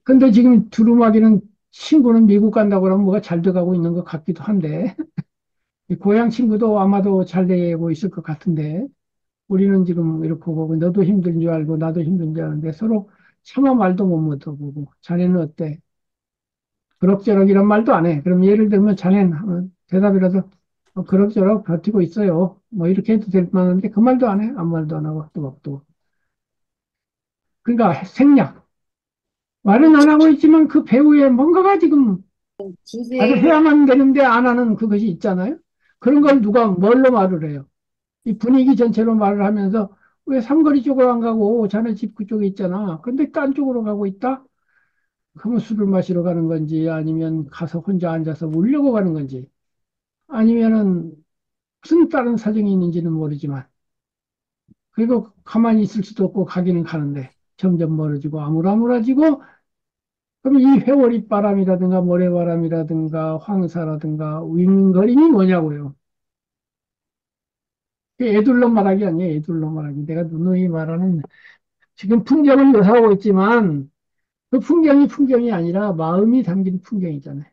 근데 지금 두루마기는 친구는 미국 간다고 그러면 뭐가 잘 돼가고 있는 것 같기도 한데, 이 고향 친구도 아마도 잘 되고 있을 것 같은데, 우리는 지금 이렇게 보고, 너도 힘든 줄 알고, 나도 힘든 줄 아는데, 서로 차마 말도 못 묻어보고, 자네는 어때? 그럭저럭 이런 말도 안 해. 그럼 예를 들면 자네는 하면 대답이라도 그럭저럭 버티고 있어요. 뭐 이렇게 해도 될 만한데 그 말도 안 해. 아무 말도 안 하고 또. 그러니까 생략. 말은 안 하고 있지만 그 배우에 뭔가가 지금 말을 주제, 해야만 되는데 안 하는 그것이 있잖아요. 그런 걸 누가 뭘로 말을 해요? 이 분위기 전체로 말을 하면서 왜 삼거리 쪽으로 안 가고 자네 집 그쪽에 있잖아. 근데 딴 쪽으로 가고 있다? 그러면 술을 마시러 가는 건지 아니면 가서 혼자 앉아서 울려고 가는 건지 아니면은 무슨 다른 사정이 있는지는 모르지만 그리고 가만히 있을 수도 없고 가기는 가는데 점점 멀어지고 아물아물해지고 그럼 이 회오리 바람이라든가 모래바람이라든가 황사라든가 윙거림이 뭐냐고요. 애들로 말하기 아니에요. 애들로 말하기. 내가 누누이 말하는 지금 풍경을 묘사하고 있지만 그 풍경이 풍경이 아니라 마음이 담긴 풍경이잖아요.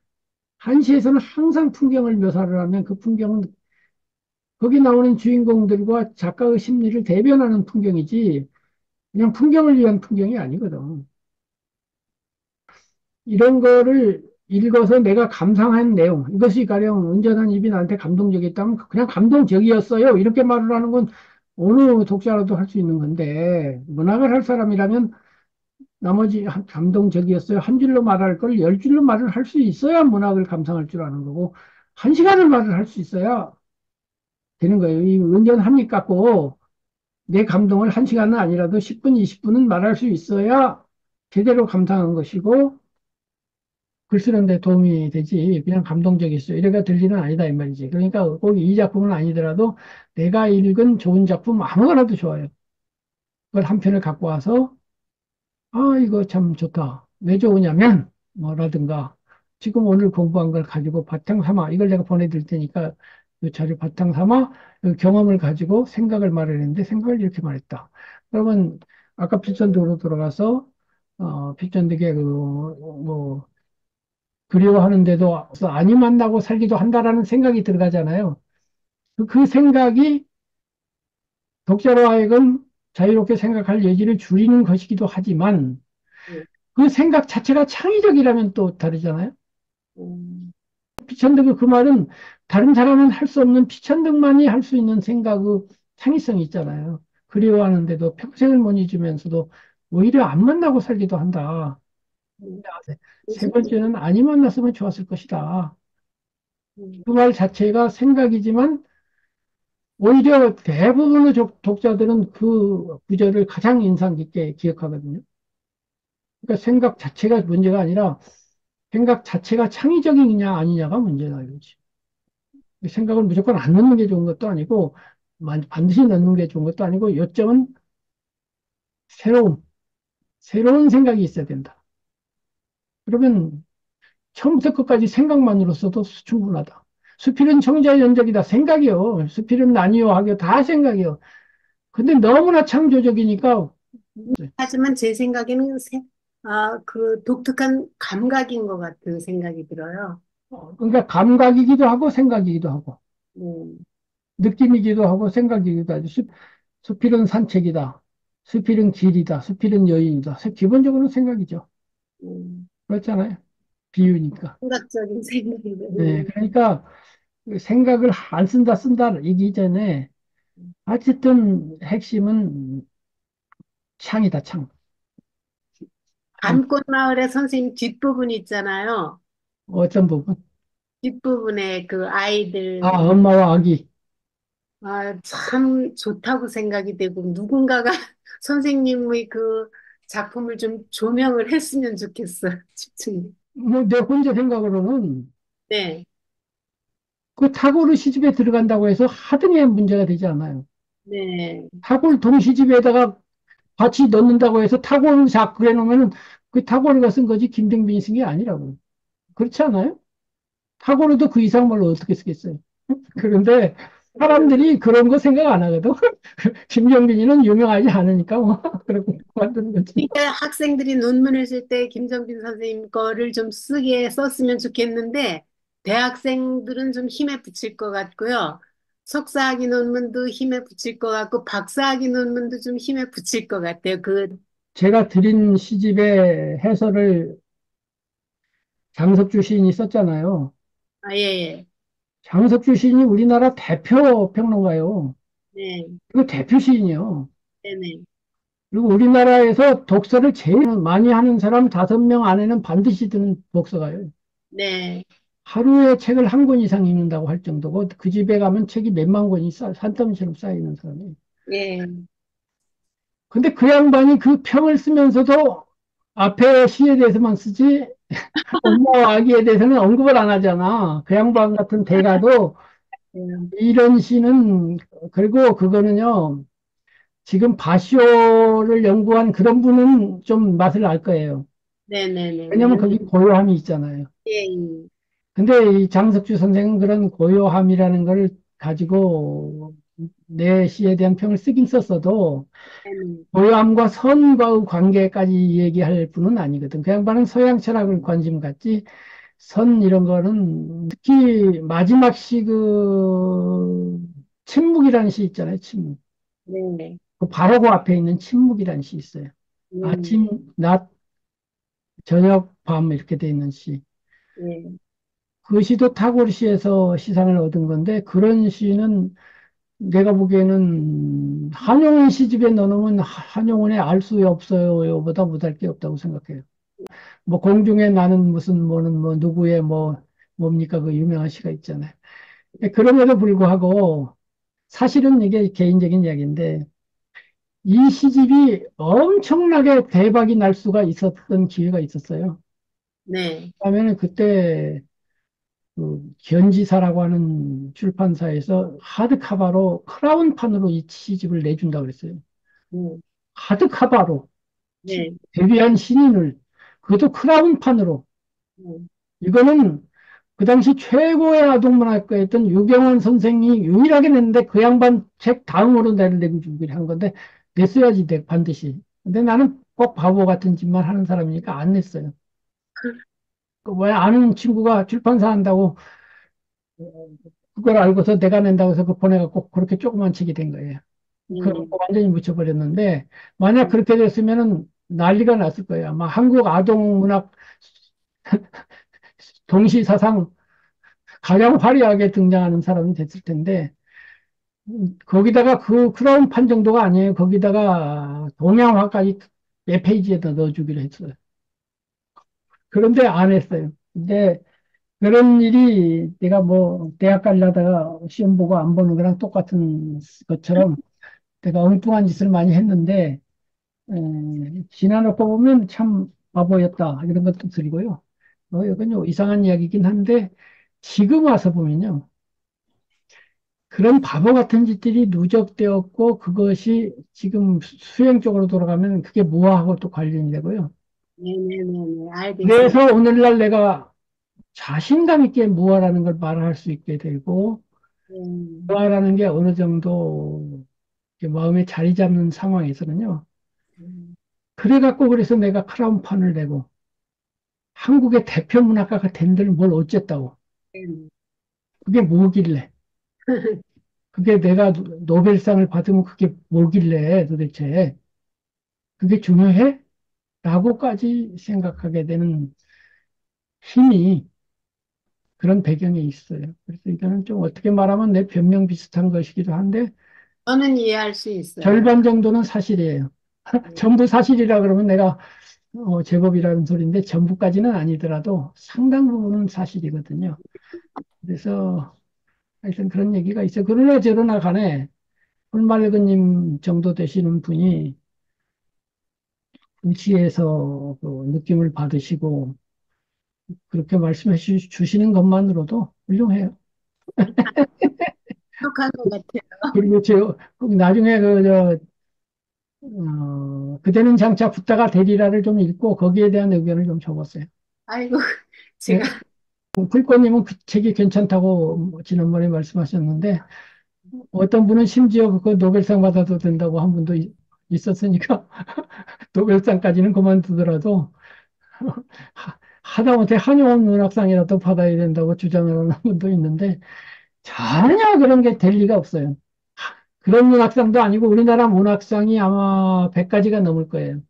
한시에서는 항상 풍경을 묘사를 하면 그 풍경은 거기 나오는 주인공들과 작가의 심리를 대변하는 풍경이지 그냥 풍경을 위한 풍경이 아니거든. 이런 거를 읽어서 내가 감상한 내용, 이것이 가령 온전한 입이 나한테 감동적이었다면 그냥 감동적이었어요. 이렇게 말을 하는 건 어느 독자라도 할 수 있는 건데, 문학을 할 사람이라면 나머지 감동적이었어요. 한 줄로 말할 걸 열 줄로 말을 할 수 있어야 문학을 감상할 줄 아는 거고, 한 시간을 말을 할 수 있어야 되는 거예요. 이 온전함이 깎고 내 감동을 한 시간은 아니라도 10분, 20분은 말할 수 있어야 제대로 감상한 것이고 글 쓰는데 도움이 되지. 그냥 감동적이었어요. 이래가 들리는 아니다 이 말이지. 그러니까 꼭 이 작품은 아니더라도 내가 읽은 좋은 작품 아무거나도 좋아요. 그걸 한 편을 갖고 와서 아 이거 참 좋다. 왜 좋으냐면 뭐라든가 지금 오늘 공부한 걸 가지고 바탕 삼아 이걸 내가 보내드릴 테니까 이 자료 바탕 삼아 이 경험을 가지고 생각을 말했는데 생각을 이렇게 말했다. 그러면 아까 필전도로 돌아가서 필전득의 그뭐 그리워하는데도 아니 만나고 살기도 한다라는 생각이 들어가잖아요. 그 생각이 독자로 하여금 자유롭게 생각할 여지를 줄이는 것이기도 하지만 그 생각 자체가 창의적이라면 또 다르잖아요. 피천득의 그 말은 다른 사람은 할 수 없는 피천득만이 할 수 있는 생각의 창의성이 있잖아요. 그리워하는데도 평생을 못 잊으면서도 오히려 안 만나고 살기도 한다. 세 번째는 아니 만났으면 좋았을 것이다. 그 말 자체가 생각이지만 오히려 대부분의 독자들은 그 구절을 가장 인상 깊게 기억하거든요. 그러니까 생각 자체가 문제가 아니라 생각 자체가 창의적이냐 아니냐가 문제다 이거지. 생각을 무조건 안 넣는 게 좋은 것도 아니고 반드시 넣는 게 좋은 것도 아니고 요점은 새로운 새로운 생각이 있어야 된다. 그러면 처음부터 끝까지 생각만으로서도 충분하다. 수필은 청자의 연적이다. 생각이요. 수필은 아니요 하기요. 다 생각이요. 근데 너무나 창조적이니까 하지만 제 생각에는 그 독특한 감각인 것 같은 생각이 들어요. 그러니까 감각이기도 하고 생각이기도 하고 네, 느낌이기도 하고 생각이기도 하죠. 수필은 산책이다. 수필은 길이다. 수필은 여인이다. 기본적으로는 생각이죠. 네. 그렇잖아요. 비유니까. 생각적인 생각이 네, 들어요. 그러니까 그 생각을 안 쓴다 이기 전에 어쨌든 핵심은 창이다, 창. 음, 밤꽃 마을의 선생님 뒷부분 있잖아요. 어떤 부분? 뒷부분에 그 아, 아이들, 엄마와 아기. 참 좋다고 생각이 되고, 누군가가 선생님의 그 작품을 좀 조명을 했으면 좋겠어요. 집중. 뭐, 내 혼자 생각으로는 네, 그 타고르 시집에 들어간다고 해서 하등의 문제가 되지 않아요. 네, 타고르 동시집에다가 같이 넣는다고 해서 타고르 작 그래놓으면은 그 타고르가 쓴 거지 김정빈이 쓴 게 아니라고. 그렇지 않아요? 타고르도 그 이상 뭘 어떻게 쓰겠어요. 그런데 사람들이 그런 거 생각 안 하거든. 김정빈이는 유명하지 않으니까 뭐 그렇게 만드는 거지. 그러니까 학생들이 논문을 쓸 때 김정빈 선생님 거를 좀 쓰게 썼으면 좋겠는데, 대학생들은 좀 힘에 붙일 것 같고요. 석사학위 논문도 힘에 붙일 것 같고, 박사학위 논문도 좀 힘에 붙일 것 같아요. 제가 드린 시집의 해설을 장석주 시인이 썼잖아요. 예, 예. 장석주 시인이 우리나라 대표 평론가요. 네, 그리고 대표 시인이요. 네네. 그리고 우리나라에서 독서를 제일 많이 하는 사람 5명 안에는 반드시 드는 독서가요. 네, 하루에 책을 한 권 이상 읽는다고 할 정도고 그 집에 가면 책이 몇만 권이 산더미처럼 쌓이는 사람이에요. 예, 근데 그 양반이 그 평을 쓰면서도 앞에 시에 대해서만 쓰지 엄마와 아기에 대해서는 언급을 안 하잖아. 그 양반 같은 대가도 예. 이런 시는 그리고 그거는요. 지금 바쇼를 연구한 그런 분은 좀 맛을 알 거예요. 왜냐면 네네네네. 거기 고요함이 있잖아요. 예, 예. 근데 이 장석주 선생은 그런 고요함이라는 걸 가지고 내 시에 대한 평을 쓰긴 썼어도 네네. 고요함과 선과의 관계까지 얘기할 분은 아니거든. 그 양반은 서양 철학을 관심 갖지 선 이런 거는 특히 마지막 시 그 침묵이라는 시 있잖아요. 침묵. 네네. 그 바로 그 앞에 있는 침묵이라는 시 있어요. 네, 아침, 낮, 저녁, 밤 이렇게 돼 있는 시. 예. 그 시도 타고르 시에서 시상을 얻은 건데 그런 시는 내가 보기에는 한용운 시집에 넣어놓으면 한용운의 알 수 없어요보다 못할 게 없다고 생각해요. 뭐 공중에 나는 무슨 뭐는 뭐 누구의 뭐 뭡니까 그 유명한 시가 있잖아요. 그럼에도 불구하고 사실은 이게 개인적인 이야기인데 이 시집이 엄청나게 대박이 날 수가 있었던 기회가 있었어요. 네. 왜냐하면 그때 그 견지사라고 하는 출판사에서 하드카바로 크라운판으로 이 시집을 내준다고 그랬어요. 네. 하드카바로 네. 데뷔한 신인을 그것도 크라운판으로 네. 이거는 그 당시 최고의 아동문학가였던 유경원 선생이 유일하게 냈는데 그 양반 책 다음으로 내를 내고 주기로 한 건데 냈어야지 돼 반드시. 근데 나는 꼭 바보 같은 짓만 하는 사람이니까 안 냈어요. 왜 아는 친구가 출판사 한다고 그걸 알고서 내가 낸다고 해서 그 보내갖고 그렇게 조그만 책이 된 거예요. 그걸 네. 완전히 묻혀버렸는데 만약 그렇게 됐으면은 난리가 났을 거예요. 아마 한국 아동문학 동시사상 가장 화려하게 등장하는 사람이 됐을 텐데 거기다가 그 크라운판 정도가 아니에요. 거기다가 동양화까지 몇 페이지에다 넣어주기로 했어요. 그런데 안 했어요. 근데 그런 일이 내가 뭐 대학 가려다가 시험 보고 안 보는 거랑 똑같은 것처럼 내가 엉뚱한 짓을 많이 했는데 지나놓고 보면 참 바보였다 이런 것도 들고요. 이건 좀 이상한 이야기긴 한데 지금 와서 보면요. 그런 바보 같은 짓들이 누적되었고 그것이 지금 수행 쪽으로 돌아가면 그게 무엇하고 또 관련이 되고요. 네네네네. 알겠습니다. 그래서 오늘날 내가 자신감 있게 무엇라는 걸 말할 수 있게 되고 음, 무엇라는 게 어느 정도 이렇게 마음에 자리 잡는 상황에서는요. 음, 그래갖고 그래서 내가 크라운판을 내고 한국의 대표 문학가가 된들 뭘 어쨌다고. 음. 그게 뭐길래. 그게 내가 노벨상을 받으면 그게 뭐길래 도대체. 그게 중요해? 라고까지 생각하게 되는 힘이 그런 배경에 있어요. 그래서 이거는 좀 어떻게 말하면 내 변명 비슷한 것이기도 한데 저는 이해할 수 있어요. 절반 정도는 사실이에요. 네. 전부 사실이라 그러면 내가 제법이라는 소리인데 전부까지는 아니더라도 상당 부분은 사실이거든요. 그래서 하여튼 그런 얘기가 있어요. 그러나 저러나 간에 홀말그님 정도 되시는 분이 우치에서 그 느낌을 받으시고 그렇게 말씀해 주시는 것만으로도 훌륭해요. 똑똑한 것 같아요. 그리고 나중에 그대는 장차 붓다가 되리라를 좀 읽고 거기에 대한 의견을 좀 적었어요. 아이고, 제가, 예, 불꽃님은 그 책이 괜찮다고 뭐 지난번에 말씀하셨는데 어떤 분은 심지어 그거 노벨상 받아도 된다고 한 분도 있었으니까 노벨상까지는 그만두더라도 하다못해 한용운 문학상이라도 받아야 된다고 주장을 하는 분도 있는데 전혀 그런 게 될 리가 없어요. 그런 문학상도 아니고 우리나라 문학상이 아마 100가지가 넘을 거예요.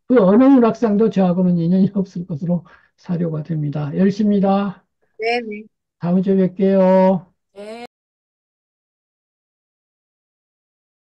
그 어느 문학상도 저하고는 인연이 없을 것으로 사료가 됩니다. 열심입니다. 네네. 다음 주에 뵐게요.